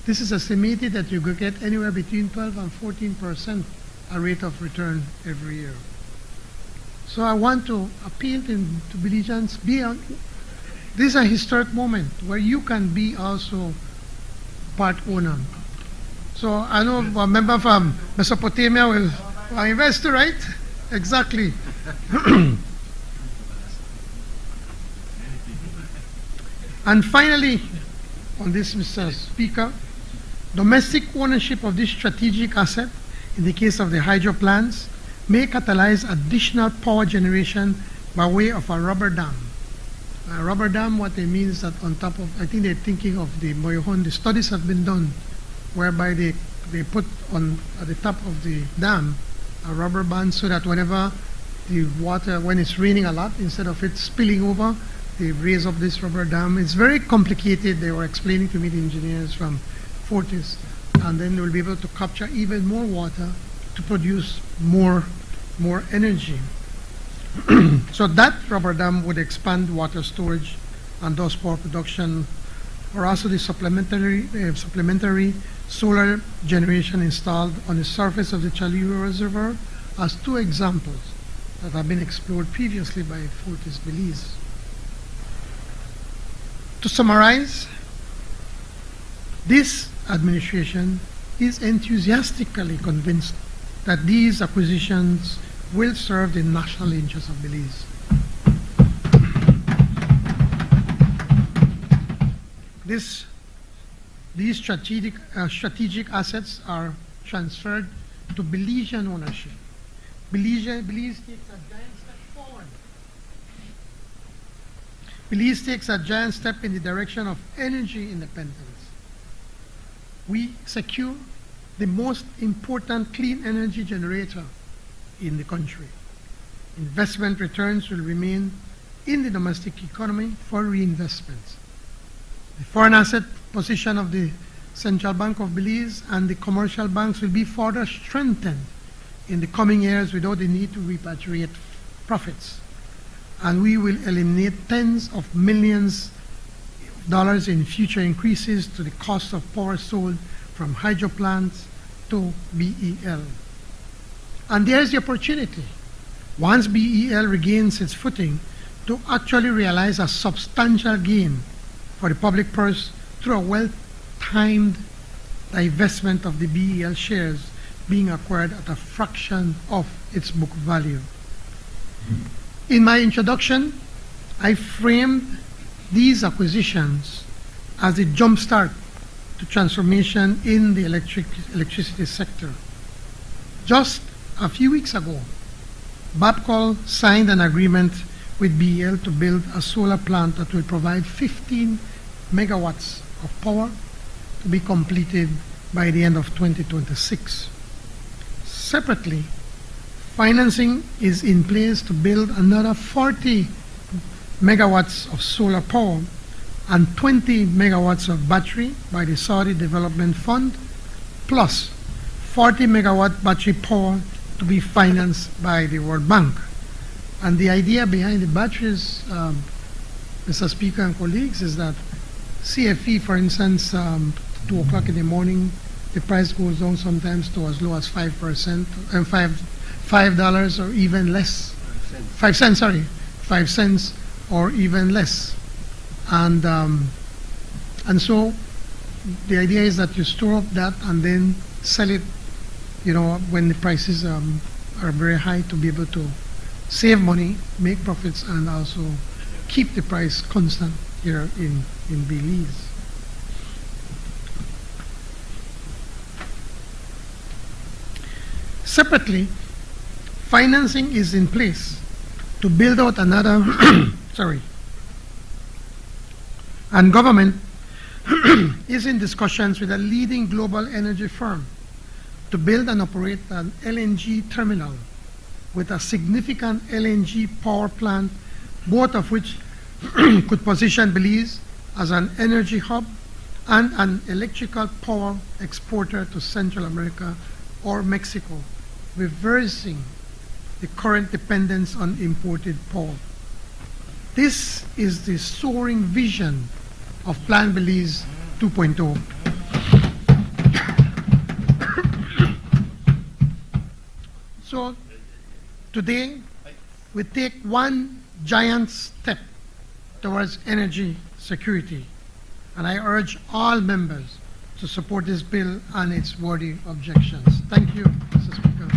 Speaker 4: This is estimated that you could get anywhere between 12 and 14% a rate of return every year. So I want to appeal to Belizeans, this is a historic moment where you can be also part owner. So I know a member from Mesopotamia will investor, right? Exactly. And finally, on this, Mr. Speaker, domestic ownership of this strategic asset, in the case of the hydro plants, may catalyze additional power generation by way of a rubber dam. A rubber dam, what they mean is that on top of, I think they're thinking of the Moyohon, the studies have been done whereby they put on at the top of the dam a rubber band so that whenever the water, when it's raining a lot, instead of it spilling over, they raise up this rubber dam. It's very complicated. They were explaining to me, the engineers from Fortis, and then they'll be able to capture even more water to produce more energy. So that rubber dam would expand water storage and thus power production, or also the supplementary solar generation installed on the surface of the Chaliro Reservoir as two examples that have been explored previously by Fortis Belize. To summarize, this administration is enthusiastically convinced that these acquisitions will serve the national interests of Belize. These strategic assets are transferred to Belizean ownership. Belize takes a giant step forward. Belize takes a giant step in the direction of energy independence. We secure the most important clean energy generator in the country. Investment returns will remain in the domestic economy for reinvestments. The foreign asset position of the Central Bank of Belize and the commercial banks will be further strengthened in the coming years without the need to repatriate profits. And we will eliminate tens of millions of dollars in future increases to the cost of power sold from hydro plants to BEL. And there's the opportunity, once BEL regains its footing, to actually realize a substantial gain for the public purse through a well-timed divestment of the BEL shares being acquired at a fraction of its book value. In my introduction, I framed these acquisitions as a jumpstart to transformation in the electricity sector. Just a few weeks ago, Bapcol signed an agreement with BEL to build a solar plant that will provide 15 megawatts of power to be completed by the end of 2026. Separately, financing is in place to build another 40 megawatts of solar power and 20 megawatts of battery by the Saudi Development Fund, plus 40 megawatt battery power to be financed by the World Bank. And the idea behind the batteries, Mr. Speaker and colleagues, is that CFE, for instance, 2 o'clock in the morning, the price goes down sometimes to as low as 5% and $5 or even less. 5 cents, sorry, 5 cents or even less. And so the idea is that you store up that and then sell it, you know, when the prices are very high, to be able to save money, make profits, and also keep the price constant here in Belize. Separately, financing is in place to build out another, and government is in discussions with a leading global energy firm to build and operate an LNG terminal with a significant LNG power plant, both of which could position Belize as an energy hub and an electrical power exporter to Central America or Mexico, reversing the current dependence on imported power. This is the soaring vision of Plan Belize 2.0. So today, we take one giant step towards energy security, and I urge all members to support this bill and its worthy objections. Thank you, Mr. Speaker.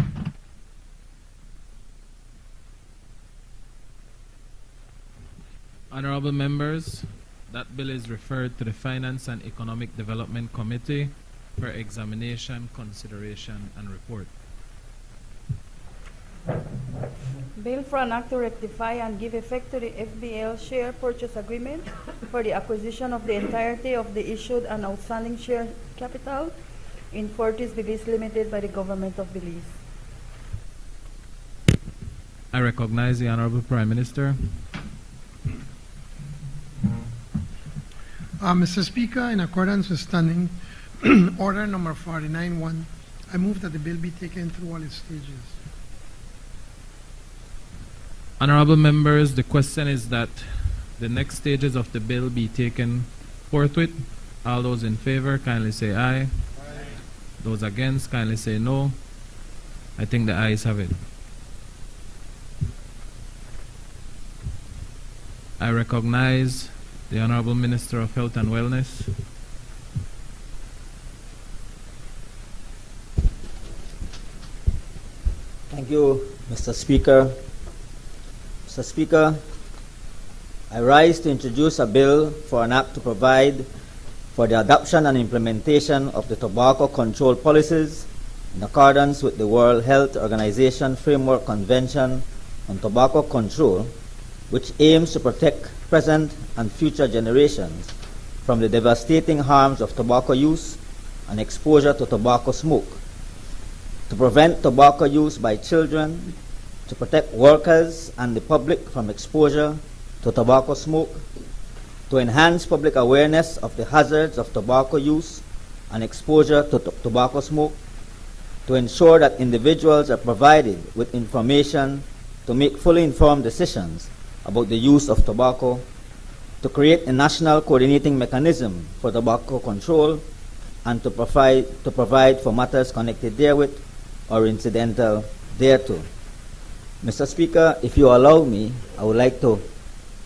Speaker 3: Honorable members, that bill is referred to the Finance and Economic Development Committee for examination, consideration, and report.
Speaker 2: Bill for an act to rectify and give effect to the FBL share purchase agreement for the acquisition of the entirety of the issued and outstanding share capital in Fortis Belize Limited by the Government of Belize.
Speaker 3: I recognize the Honorable Prime Minister.
Speaker 4: Mr. Speaker, in accordance with Standing Order number 49-1, I move that the bill be taken through all its stages.
Speaker 3: Honorable members, the question is that the next stages of the bill be taken forthwith. All those in favor, kindly say aye. Aye. Those against, kindly say no. I think the ayes have it. I recognize the Honorable Minister of Health and Wellness.
Speaker 9: Thank you, Mr. Speaker. Mr. Speaker, I rise to introduce a bill for an act to provide for the adoption and implementation of the tobacco control policies in accordance with the World Health Organization Framework Convention on Tobacco Control, which aims to protect present and future generations from the devastating harms of tobacco use and exposure to tobacco smoke, to prevent tobacco use by children, to protect workers and the public from exposure to tobacco smoke, to enhance public awareness of the hazards of tobacco use and exposure to tobacco smoke, to ensure that individuals are provided with information to make fully informed decisions about the use of tobacco, to create a national coordinating mechanism for tobacco control, and to provide for matters connected therewith or incidental thereto. Mr. Speaker, if you allow me, I would like to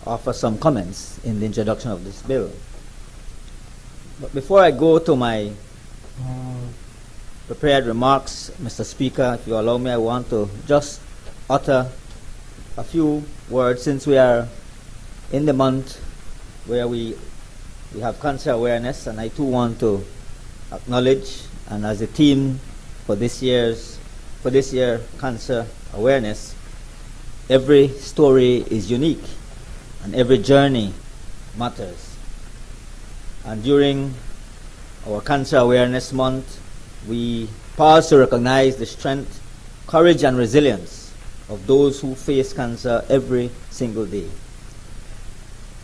Speaker 9: offer some comments in the introduction of this bill. But before I go to my prepared remarks, Mr. Speaker, if you allow me, I want to just utter a few words since we are in the month where we have cancer awareness, and I too want to acknowledge, and as a theme for this year cancer awareness, every story is unique and every journey matters. And during our Cancer Awareness Month, we pause to recognize the strength, courage, and resilience of those who face cancer every single day.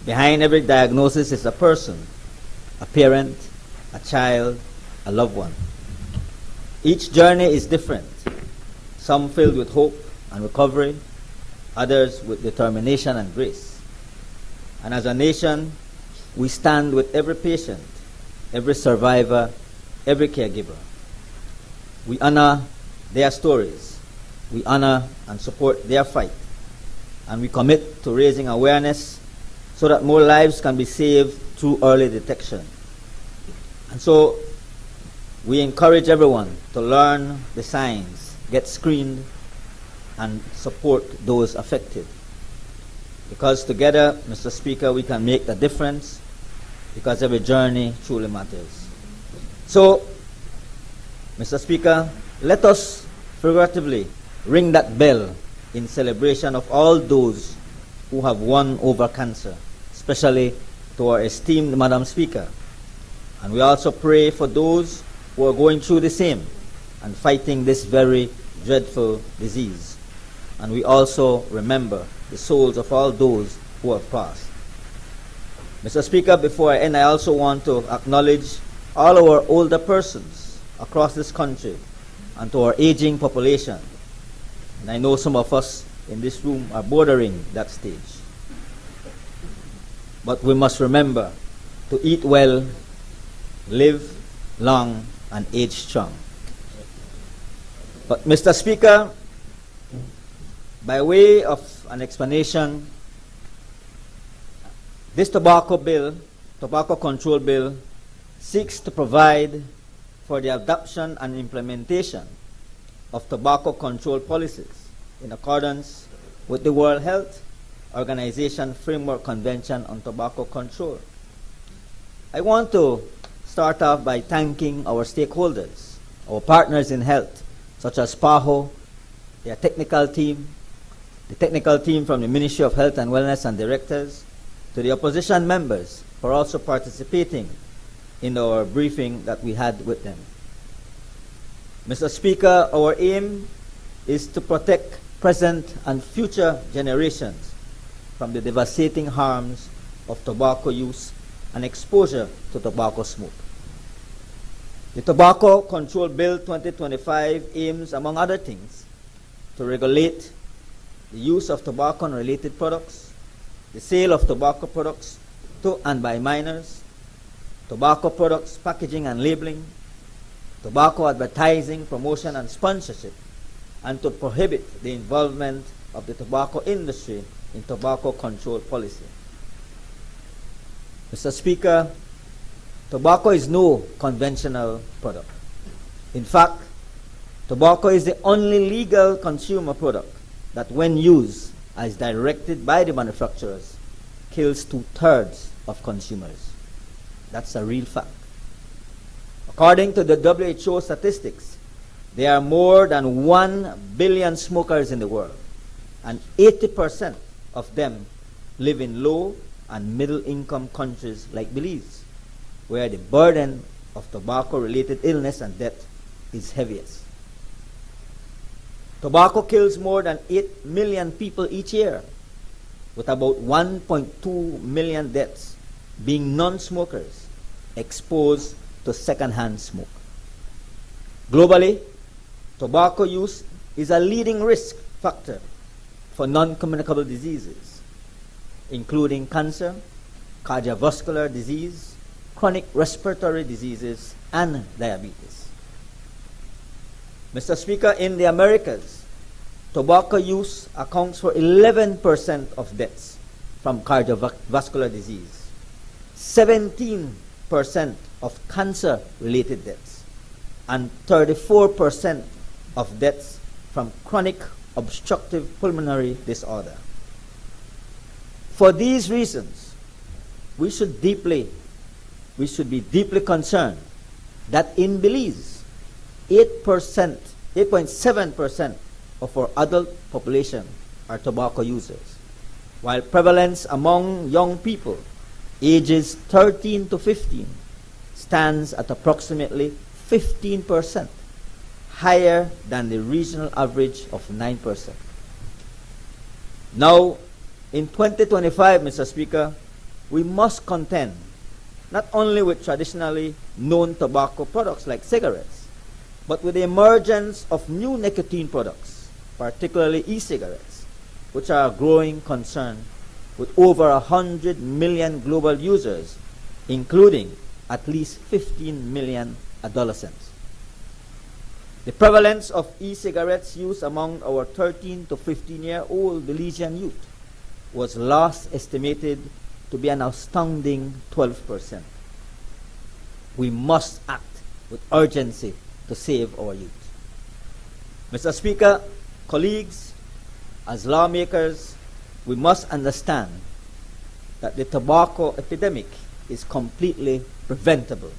Speaker 9: Behind every diagnosis is a person, a parent, a child, a loved one. Each journey is different, some filled with hope and recovery, others with determination and grace. And as a nation, we stand with every patient, every survivor, every caregiver. We honor their stories, we honor and support their fight, and we commit to raising awareness so that more lives can be saved through early detection. And so we encourage everyone to learn the signs, get screened, and support those affected. Because together, Mr. Speaker, we can make a difference, because every journey truly matters. So, Mr. Speaker, let us figuratively ring that bell in celebration of all those who have won over cancer, especially to our esteemed Madam Speaker. And we also pray for those who are going through the same and fighting this very dreadful disease. And we also remember the souls of all those who have passed. Mr. Speaker, before I end, I also want to acknowledge all our older persons across this country and to our aging population. And I know some of us in this room are bordering that stage. But we must remember to eat well, live long, and age strong. But Mr. Speaker, by way of an explanation, this tobacco control bill, seeks to provide for the adoption and implementation of tobacco control policies in accordance with the World Health Organization Framework Convention on Tobacco Control. I want to start off by thanking our stakeholders, our partners in health, such as PAHO, their technical team, the technical team from the Ministry of Health and Wellness and directors, to the opposition members for also participating in our briefing that we had with them. Mr. Speaker, our aim is to protect present and future generations from the devastating harms of tobacco use and exposure to tobacco smoke. The Tobacco Control Bill 2025 aims, among other things, to regulate the use of tobacco and related products, the sale of tobacco products to and by minors, tobacco products packaging and labeling, tobacco advertising, promotion, and sponsorship, and to prohibit the involvement of the tobacco industry in tobacco control policy. Mr. Speaker, tobacco is no conventional product. In fact, tobacco is the only legal consumer product that, when used as directed by the manufacturers, kills 2/3 of consumers. That's a real fact. According to the WHO statistics, there are more than 1 billion smokers in the world, and 80% of them live in low and middle income countries like Belize, where the burden of tobacco-related illness and death is heaviest. Tobacco kills more than 8 million people each year, with about 1.2 million deaths being non-smokers exposed to secondhand smoke. Globally, tobacco use is a leading risk factor for non-communicable diseases, including cancer, cardiovascular disease, chronic respiratory diseases, and diabetes. Mr. Speaker, in the Americas, tobacco use accounts for 11% of deaths from cardiovascular disease, 17% of cancer-related deaths and 34% of deaths from chronic obstructive pulmonary disorder. For these reasons, we should be deeply concerned that in Belize, 8.7% of our adult population are tobacco users, while prevalence among young people ages 13 to 15 stands at approximately 15%, higher than the regional average of 9%. Now, in 2025, Mr. Speaker, we must contend not only with traditionally known tobacco products like cigarettes, but with the emergence of new nicotine products, particularly e-cigarettes, which are a growing concern with over 100 million global users, including at least 15 million adolescents. The prevalence of e-cigarettes use among our 13 to 15-year-old Belizean youth was last estimated to be an astounding 12%. We must act with urgency to save our youth. Mr. Speaker, colleagues, as lawmakers, we must understand that the tobacco epidemic is completely preventable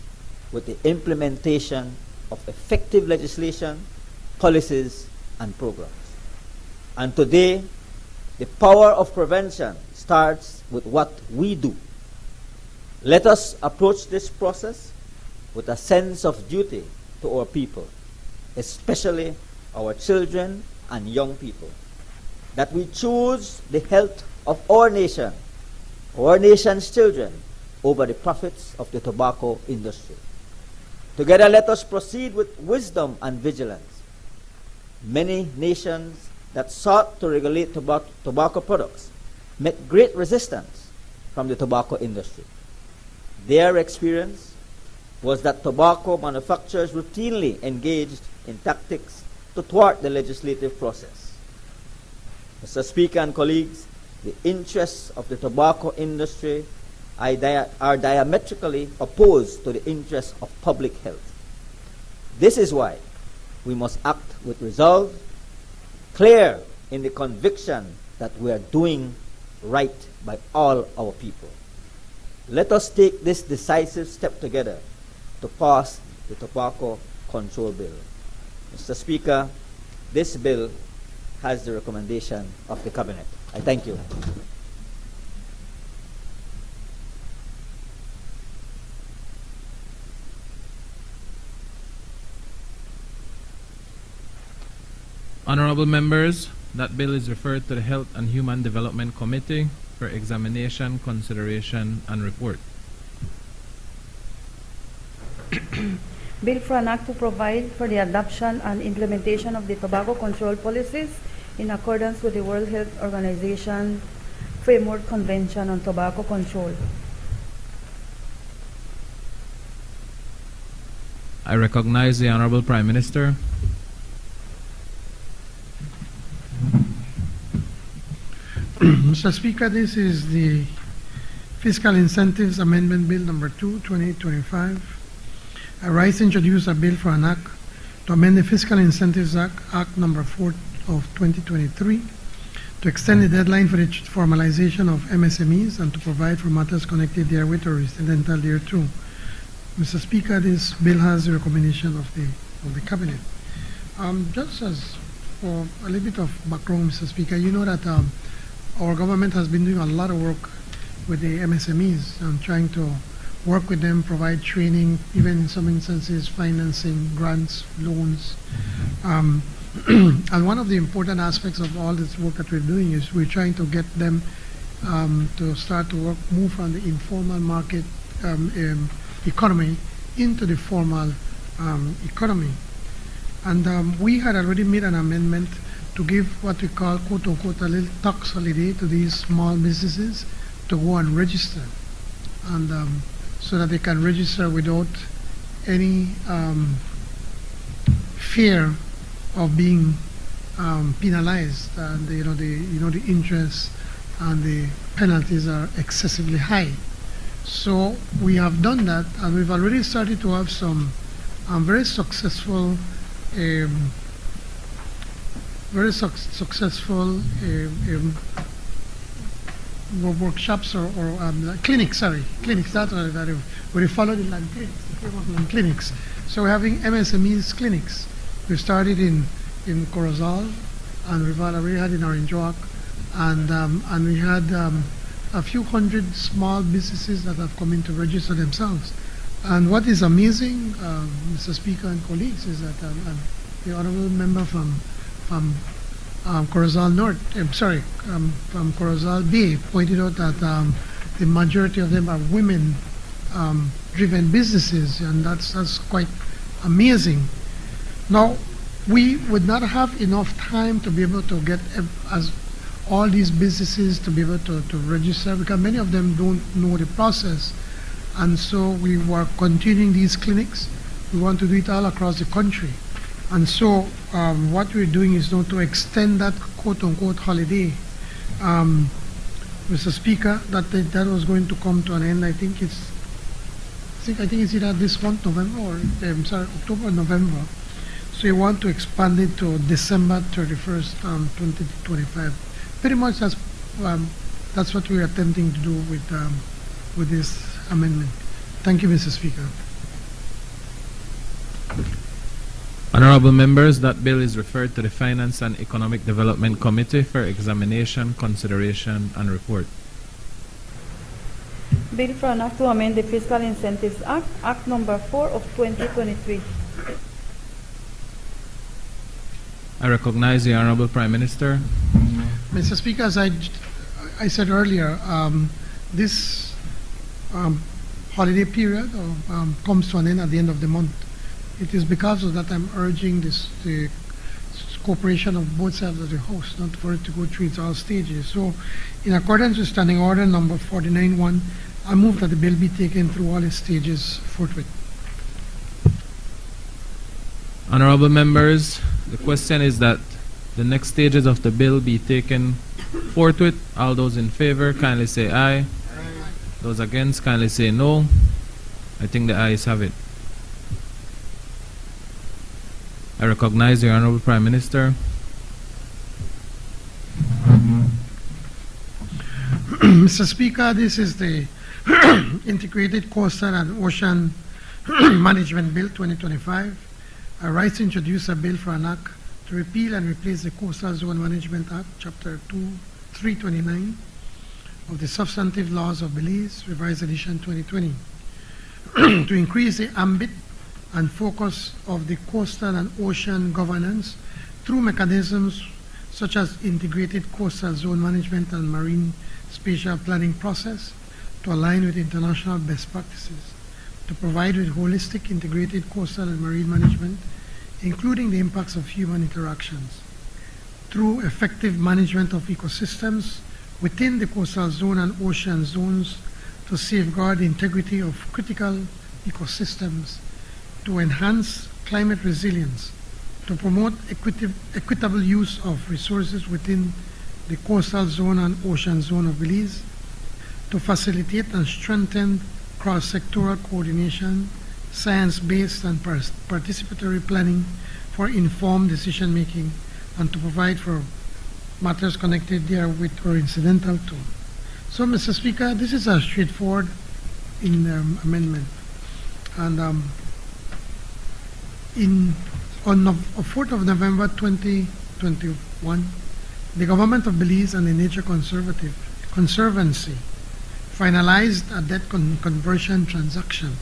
Speaker 9: with the implementation of effective legislation, policies, and programs. And today, the power of prevention starts with what we do. Let us approach this process with a sense of duty to our people, especially our children and young people, that we choose the health of our nation, our nation's children, over the profits of the tobacco industry. Together, let us proceed with wisdom and vigilance. Many nations that sought to regulate tobacco products met great resistance from the tobacco industry. Their experience was that tobacco manufacturers routinely engaged in tactics to thwart the legislative process. Mr. Speaker and colleagues, the interests of the tobacco industry are diametrically opposed to the interests of public health. This is why we must act with resolve, clear in the conviction that we are doing right by all our people. Let us take this decisive step together to pass the Tobacco Control Bill. Mr. Speaker, this bill has the recommendation of the Cabinet. I thank you.
Speaker 3: Honorable members, that bill is referred to the Health and Human Development Committee for examination, consideration, and report.
Speaker 2: Bill for an act to provide for the adoption and implementation of the tobacco control policies in accordance with the World Health Organization Framework Convention on Tobacco Control.
Speaker 3: I recognize the Honorable Prime Minister.
Speaker 4: Mr. Speaker, this is the Fiscal Incentives Amendment Bill number 2, 2025. I rise to introduce a bill for an act to amend the Fiscal Incentives Act number 4 of 2023 to extend the deadline for the formalization of MSMEs and to provide for matters connected therewith or incidental thereto. Mr. Speaker, this bill has the recommendation of the Cabinet. Just as for a little bit of background, Mr. Speaker, you know that our government has been doing a lot of work with the MSMEs and trying to work with them, provide training, even in some instances financing, grants, loans. And one of the important aspects of all this work that we're doing is we're trying to get them to start to move from the informal market economy into the formal economy. And we had already made an amendment to give what we call, quote unquote, a little tax holiday to these small businesses to go and register, and so that they can register without any fear of being penalized. And the interest and the penalties are excessively high. So we have done that, and we've already started to have some very successful workshops or clinics, clinics, that's what that is, where we follow the land clinics, the framework land clinics. So we're having MSMEs clinics. We started in Corozal, and we've already had in Orange Walk, and we had a few hundred small businesses that have come in to register themselves. And what is amazing, Mr. Speaker and colleagues, is that the honourable member from Corozal North, from Corozal Bay, pointed out that the majority of them are women-driven businesses, and that's quite amazing. Now, we would not have enough time to be able to get all these businesses to be able to register, because many of them don't know the process. And so we were continuing these clinics. We want to do it all across the country. And so what we're doing is now to extend that quote-unquote holiday. Mr. Speaker, that was going to come to an end. I think it's either this month, November, or October or November. So we want to expand it to December 31st, 2025. Pretty much that's what we're attempting to do with this amendment. Thank you, Mr. Speaker.
Speaker 3: Honorable members, that bill is referred to the Finance and Economic Development Committee for examination, consideration, and report.
Speaker 2: Bill for an act to amend the Fiscal Incentives Act, Act number 4 of 2023.
Speaker 3: I recognize the Honorable Prime Minister.
Speaker 4: Mr. Speaker, as I said earlier, this holiday period comes to an end at the end of the month. It is because of that I'm urging the cooperation of both sides of the House, not for it to go through its all stages. So, in accordance with Standing Order number 49-1, I move that the bill be taken through all its stages forthwith.
Speaker 3: Honorable members, the question is that the next stages of the bill be taken forthwith. All those in favor kindly say aye. Aye. Those against kindly say no. I think the ayes have it. I recognize the Honorable Prime Minister.
Speaker 4: Mr. Speaker, this is the Integrated Coastal and Ocean Management Bill 2025. I rise to introduce a bill for an act to repeal and replace the Coastal Zone Management Act, Chapter 329 of the Substantive Laws of Belize, Revised Edition 2020, to increase the ambit and focus of the coastal and ocean governance through mechanisms such as integrated coastal zone management and marine spatial planning process to align with international best practices, to provide with holistic integrated coastal and marine management, including the impacts of human interactions, through effective management of ecosystems within the coastal zone and ocean zones to safeguard the integrity of critical ecosystems, to enhance climate resilience, to promote equitable use of resources within the coastal zone and ocean zone of Belize, to facilitate and strengthen cross-sectoral coordination, science-based and participatory planning for informed decision-making, and to provide for matters connected therewith or incidental to. So, Mr. Speaker, this is a straightforward amendment. And on the 4th of November 2021, the government of Belize and the Nature Conservancy finalized a debt conversion transaction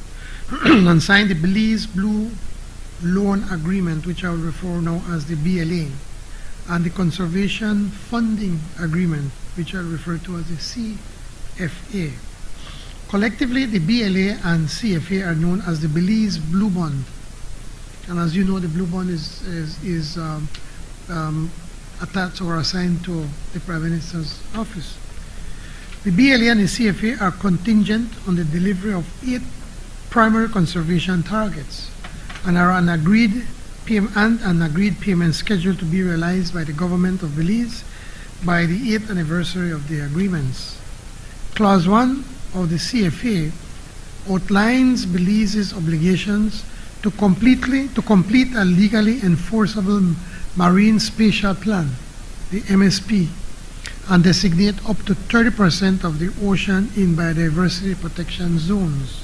Speaker 4: and signed the Belize Blue Loan Agreement, which I will refer now as the BLA, and the Conservation Funding Agreement, which I will refer to as the CFA. Collectively, the BLA and CFA are known as the Belize Blue Bond. And as you know, the Blue Bond is attached or assigned to the Prime Minister's office. The BLA and the CFA are contingent on the delivery of 8 primary conservation targets and are an agreed payment schedule to be realized by the government of Belize by the 8th anniversary of the agreements. Clause 1 of the CFA outlines Belize's obligations to complete a legally enforceable Marine Spatial Plan, the MSP, and designate up to 30% of the ocean in biodiversity protection zones.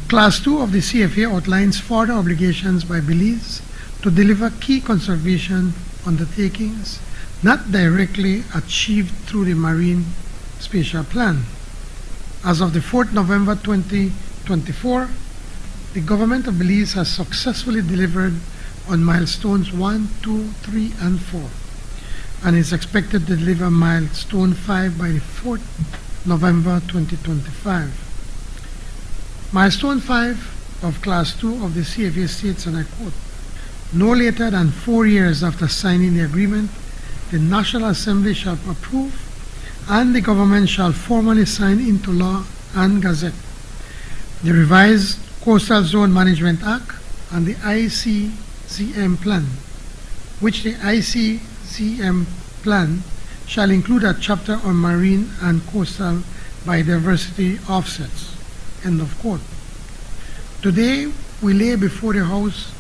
Speaker 4: Class 2 of the CFA outlines further obligations by Belize to deliver key conservation undertakings not directly achieved through the Marine Spatial Plan. As of the 4th November 2024, the government of Belize has successfully delivered on milestones 1, 2, 3, and 4, and is expected to deliver milestone 5 by the 4th November 2025. Milestone 5 of Class 2 of the CFA states, and I quote, "No later than 4 years after signing the agreement, the National Assembly shall approve and the government shall formally sign into law and gazette the revised Coastal Zone Management Act and the ICZM Plan, which the ICZM Plan shall include a chapter on marine and coastal biodiversity offsets." End of quote. Today, we lay before the House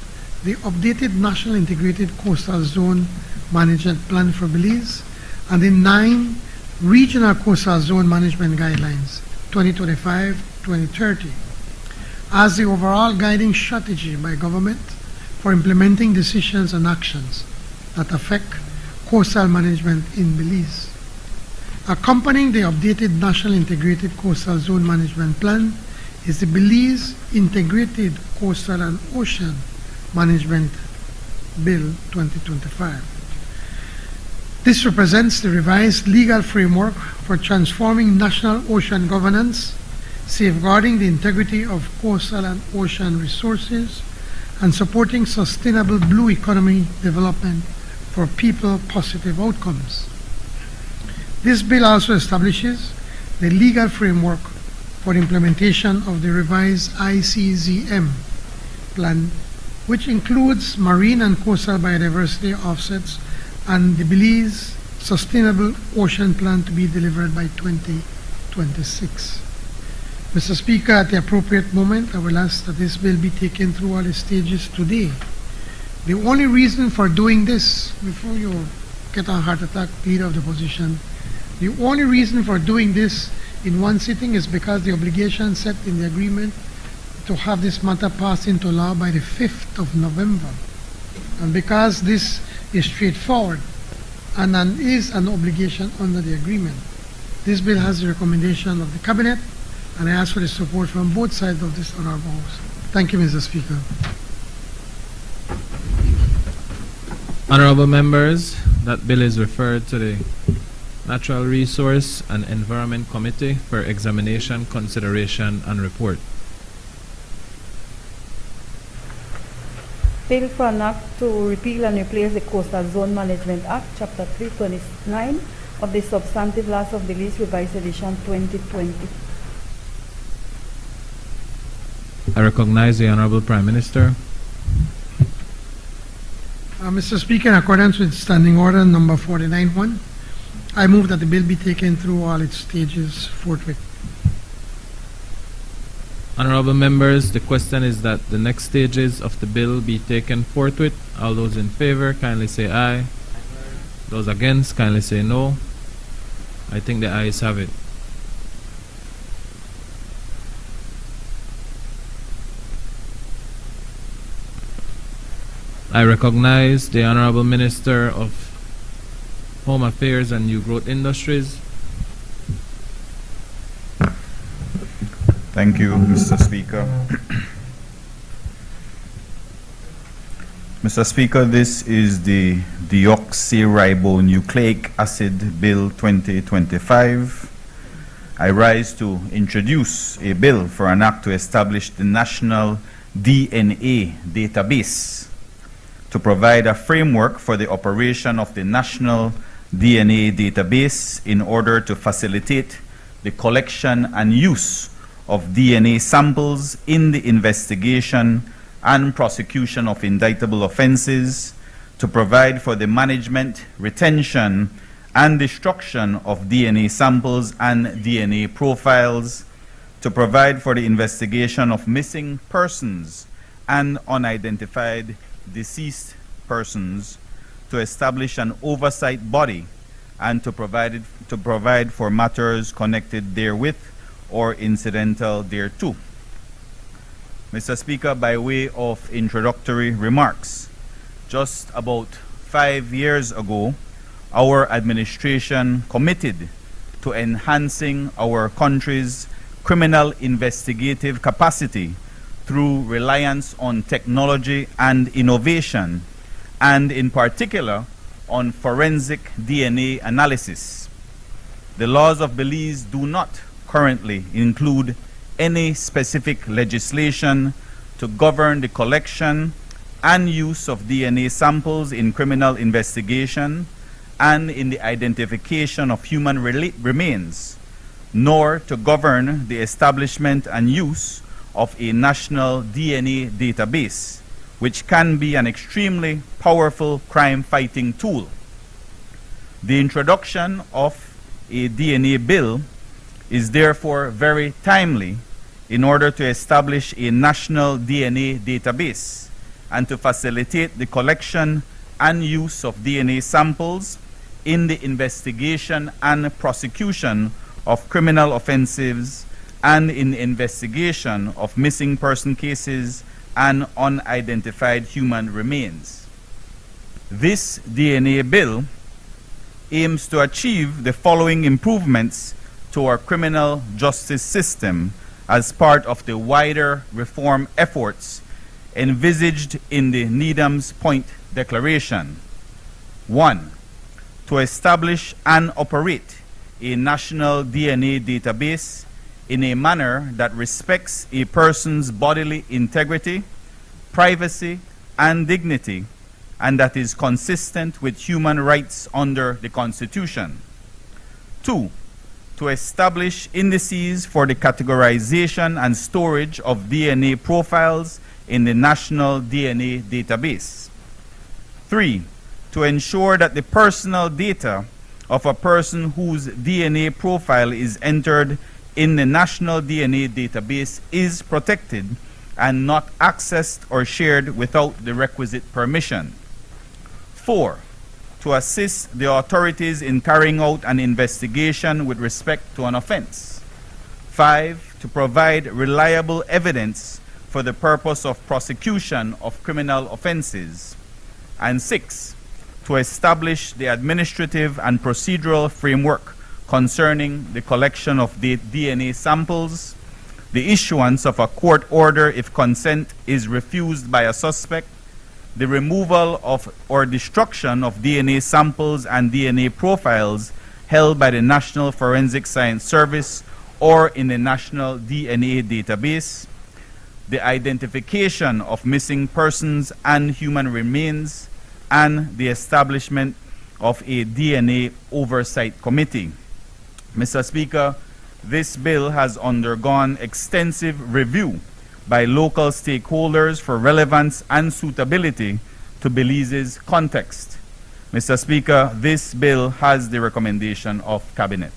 Speaker 4: the updated National Integrated Coastal Zone Management Plan for Belize and the 9 Regional Coastal Zone Management Guidelines 2025-2030 as the overall guiding strategy by government for implementing decisions and actions that affect coastal management in Belize. Accompanying the updated National Integrated Coastal Zone Management Plan is the Belize Integrated Coastal and Ocean Management Bill 2025. This represents the revised legal framework for transforming national ocean governance, safeguarding the integrity of coastal and ocean resources, and supporting sustainable blue economy development for people-positive outcomes. This bill also establishes the legal framework for implementation of the revised ICZM plan, which includes marine and coastal biodiversity offsets and the Belize Sustainable Ocean Plan to be delivered by 2026. Mr. Speaker, at the appropriate moment, I will ask that this bill be taken through all its stages today. The only reason for doing this, before you get a heart attack, leader of the opposition, the only reason for doing this in one sitting is because the obligation set in the agreement to have this matter passed into law by the 5th of November. And because this is straightforward and is an obligation under the agreement, this bill has the recommendation of the Cabinet, and I ask for the support from both sides of this honorable House. Thank you, Mr. Speaker.
Speaker 3: Honorable members, that bill is referred to the Natural Resource and Environment Committee for examination, consideration, and report.
Speaker 2: Bill for an act to repeal and replace the Coastal Zone Management Act, Chapter 329 of the Substantive Laws of Belize, Revised Edition 2020.
Speaker 3: I recognize the Honorable Prime Minister.
Speaker 4: Mr. Speaker, in accordance with Standing Order number 49-1, I move that the bill be taken through all its stages forthwith.
Speaker 3: Honorable members, the question is that the next stages of the bill be taken forthwith. All those in favor, kindly say aye. Those against, kindly say no. I think the ayes have it. I recognize the Honorable Minister of Home Affairs and New Growth Industries.
Speaker 10: Thank you, Mr. Speaker. Mr. Speaker, this is the deoxyribonucleic acid Bill 2025. I rise to introduce a bill for an act to establish the National DNA Database to provide a framework for the operation of the National DNA Database in order to facilitate the collection and use of DNA samples in the investigation and prosecution of indictable offenses, to provide for the management, retention, and destruction of DNA samples and DNA profiles, to provide for the investigation of missing persons and unidentified deceased persons, to establish an oversight body, and to provide for matters connected therewith or incidental thereto. Mr. Speaker, by way of introductory remarks, just about 5 years ago, our administration committed to enhancing our country's criminal investigative capacity through reliance on technology and innovation, and in particular on forensic DNA analysis. The laws of Belize do not currently include any specific legislation to govern the collection and use of DNA samples in criminal investigation and in the identification of human remains, nor to govern the establishment and use of a national DNA database, which can be an extremely powerful crime-fighting tool. The introduction of a DNA bill is therefore very timely in order to establish a national DNA database and to facilitate the collection and use of DNA samples in the investigation and prosecution of criminal offenses and in the investigation of missing person cases and unidentified human remains. This DNA bill aims to achieve the following improvements to our criminal justice system as part of the wider reform efforts envisaged in the Needham's Point Declaration. 1. To establish and operate a national DNA database in a manner that respects a person's bodily integrity, privacy, and dignity, and that is consistent with human rights under the Constitution. 2. To establish indices for the categorization and storage of DNA profiles in the National DNA Database. 3. To ensure that the personal data of a person whose DNA profile is entered in the National DNA Database is protected and not accessed or shared without the requisite permission. 4. To assist the authorities in carrying out an investigation with respect to an offense. 5. To provide reliable evidence for the purpose of prosecution of criminal offenses. And 6. To establish the administrative and procedural framework concerning the collection of the DNA samples, the issuance of a court order if consent is refused by a suspect, the removal of or destruction of DNA samples and DNA profiles held by the National Forensic Science Service or in the National DNA Database, the identification of missing persons and human remains, and the establishment of a DNA Oversight Committee. Mr. Speaker, this bill has undergone extensive review by local stakeholders for relevance and suitability to Belize's context. Mr. Speaker, this bill has the recommendation of Cabinet.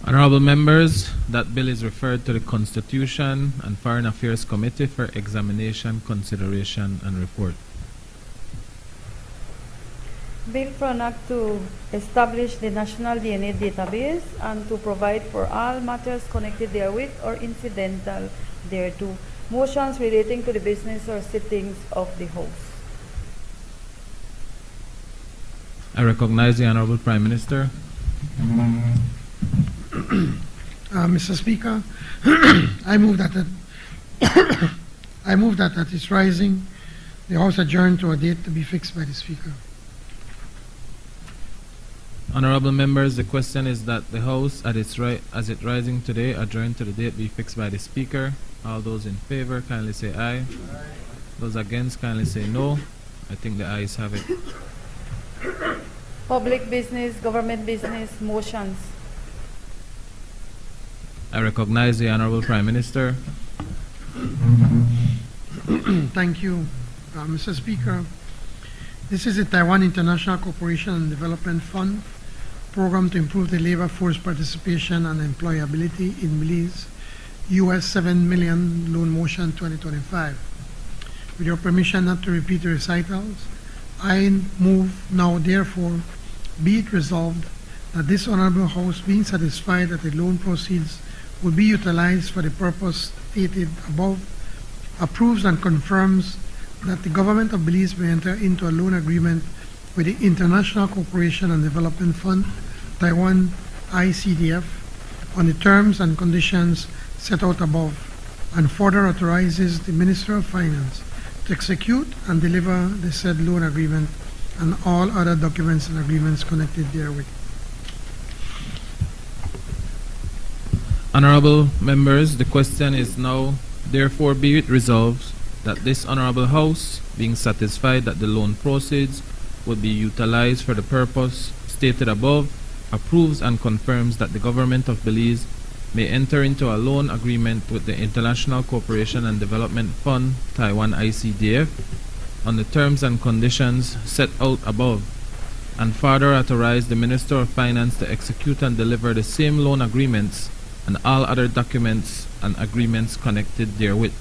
Speaker 3: Honorable members, that bill is referred to the Constitution and Foreign Affairs Committee for examination, consideration, and report.
Speaker 2: Bill for an act to establish the National DNA Database and to provide for all matters connected therewith or incidental thereto. Motions relating to the business or sittings of the House.
Speaker 3: I recognize the Honorable Prime Minister.
Speaker 4: Mr. Speaker, I move that at its rising, the House adjourn to a date to be fixed by the Speaker.
Speaker 3: Honorable members, the question is that the House, as it rising today, adjourn to the date be fixed by the Speaker. All those in favor, kindly say aye. Aye. Those against, kindly say no. I think the ayes have it.
Speaker 2: Public business, government business, motions.
Speaker 3: I recognize the Honorable Prime Minister.
Speaker 4: Thank you, Mr. Speaker. This is the Taiwan International Cooperation and Development Fund program to improve the labor force participation and employability in Belize, US $7 million loan motion 2025. With your permission not to repeat the recitals, I move now therefore be it resolved that this Honorable House, being satisfied that the loan proceeds will be utilized for the purpose stated above, approves and confirms that the Government of Belize may enter into a loan agreement with the International Cooperation and Development Fund, Taiwan ICDF, on the terms and conditions set out above, and further authorizes the Minister of Finance to execute and deliver the said loan agreement and all other documents and agreements connected therewith.
Speaker 3: Honorable members, the question is now therefore be it resolved that this Honorable House, being satisfied that the loan proceeds will be utilized for the purpose stated above, approves and confirms that the Government of Belize may enter into a loan agreement with the International Cooperation and Development Fund, Taiwan ICDF, on the terms and conditions set out above, and further authorize the Minister of Finance to execute and deliver the same loan agreements and all other documents and agreements connected therewith.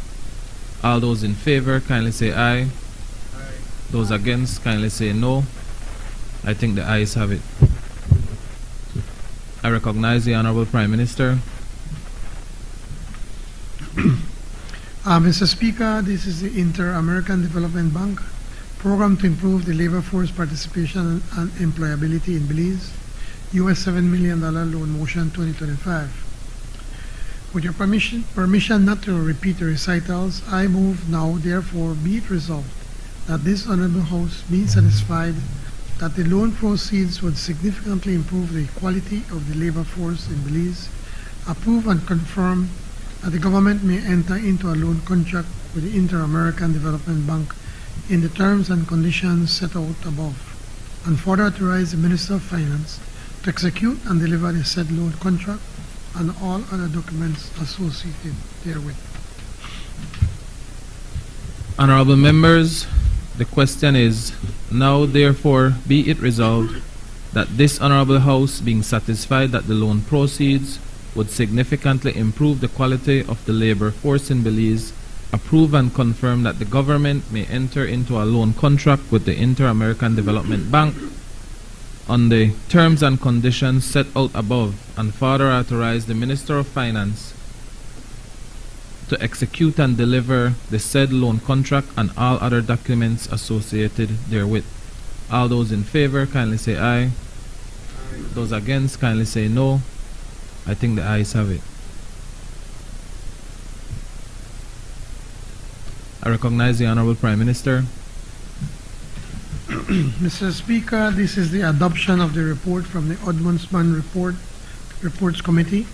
Speaker 3: All those in favor, kindly say aye. Aye. Those against, kindly say no. I think the ayes have it. I recognize the Honorable Prime Minister.
Speaker 4: Mr. Speaker, this is the Inter-American Development Bank program to improve the labor force participation and employability in Belize, US $7 million loan motion 2025. With your permission not to repeat the recitals, I move now, therefore, be it resolved that this Honorable House, being satisfied that the loan proceeds would significantly improve the quality of the labor force in Belize, approve and confirm that the Government may enter into a loan contract with the Inter-American Development Bank in the terms and conditions set out above, and further authorize the Minister of Finance to execute and deliver the said loan contract and all other documents associated therewith.
Speaker 3: Honorable members, the question is now therefore be it resolved that this Honorable House, being satisfied that the loan proceeds would significantly improve the quality of the labor force in Belize, approve and confirm that the Government may enter into a loan contract with the Inter-American Development Bank on the terms and conditions set out above, and further authorize the Minister of Finance to execute and deliver the said loan contract and all other documents associated therewith. All those in favor, kindly say aye. Aye. Those against, kindly say no. I think the ayes have it. I recognize the Honorable Prime Minister.
Speaker 4: Mr. Speaker, this is the adoption of the report from the Ombudsman Reports Committee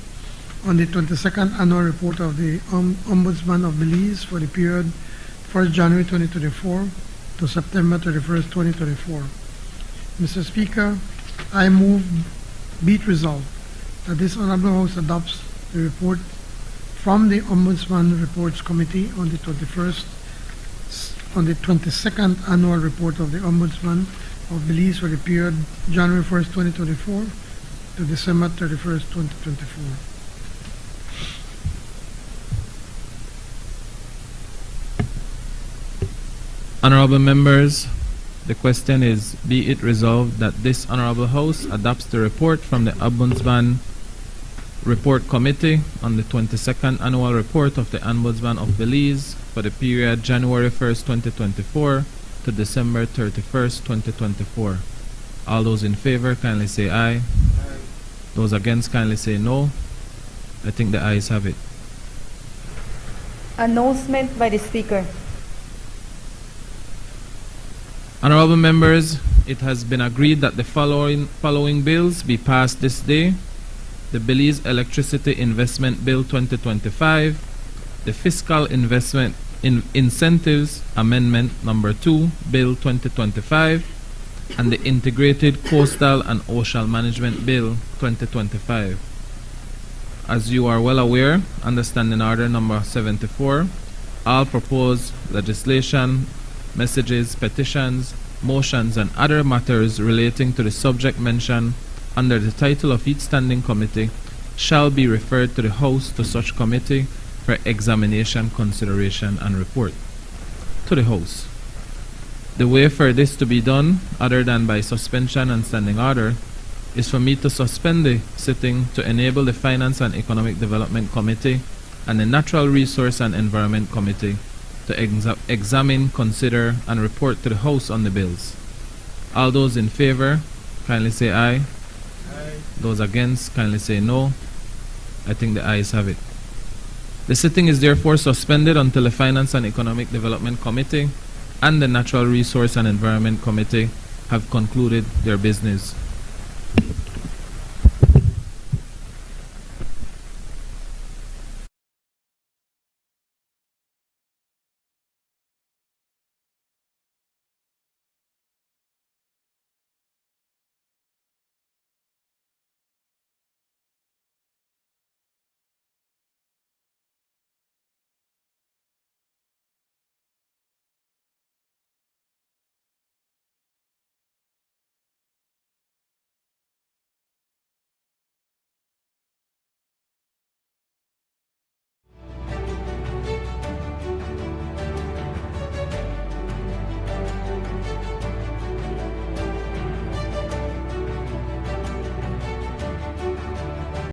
Speaker 4: on the 22nd annual report of the Ombudsman of Belize for the period 1st January 2024 to September 31st, 2024. Mr. Speaker, I move be it resolved that this Honorable House adopts the report from the Ombudsman Reports Committee on the 22nd annual report of the Ombudsman of Belize for the period January 1st, 2024 to December 31st, 2024.
Speaker 3: Honorable members, the question is be it resolved that this Honorable House adopts the report from the Ombudsman Report Committee on the 22nd annual report of the Ombudsman of Belize for the period January 1st, 2024 to December 31st, 2024. All those in favor, kindly say aye. Aye. Those against, kindly say no. I think the ayes have it.
Speaker 2: Announcement by the Speaker.
Speaker 3: Honorable members, it has been agreed that the following bills be passed this day: the Belize Electricity Investment Bill 2025, the Fiscal Investment Incentives Amendment Number 2, Bill 2025, and the Integrated Coastal and Ocean Management Bill 2025. As you are well aware, under Standing Order Number 74, all proposed legislation, messages, petitions, motions, and other matters relating to the subject mentioned under the title of each standing committee shall be referred to the House to such committee for examination, consideration, and report. To the House. The way for this to be done, other than by suspension and standing order, is for me to suspend the sitting to enable the Finance and Economic Development Committee and the Natural Resource and Environment Committee to examine, consider, and report to the House on the bills. All those in favor, kindly say aye. Aye. Those against, kindly say no. I think the ayes have it. The sitting is therefore suspended until the Finance and Economic Development Committee and the Natural Resource and Environment Committee have concluded their business.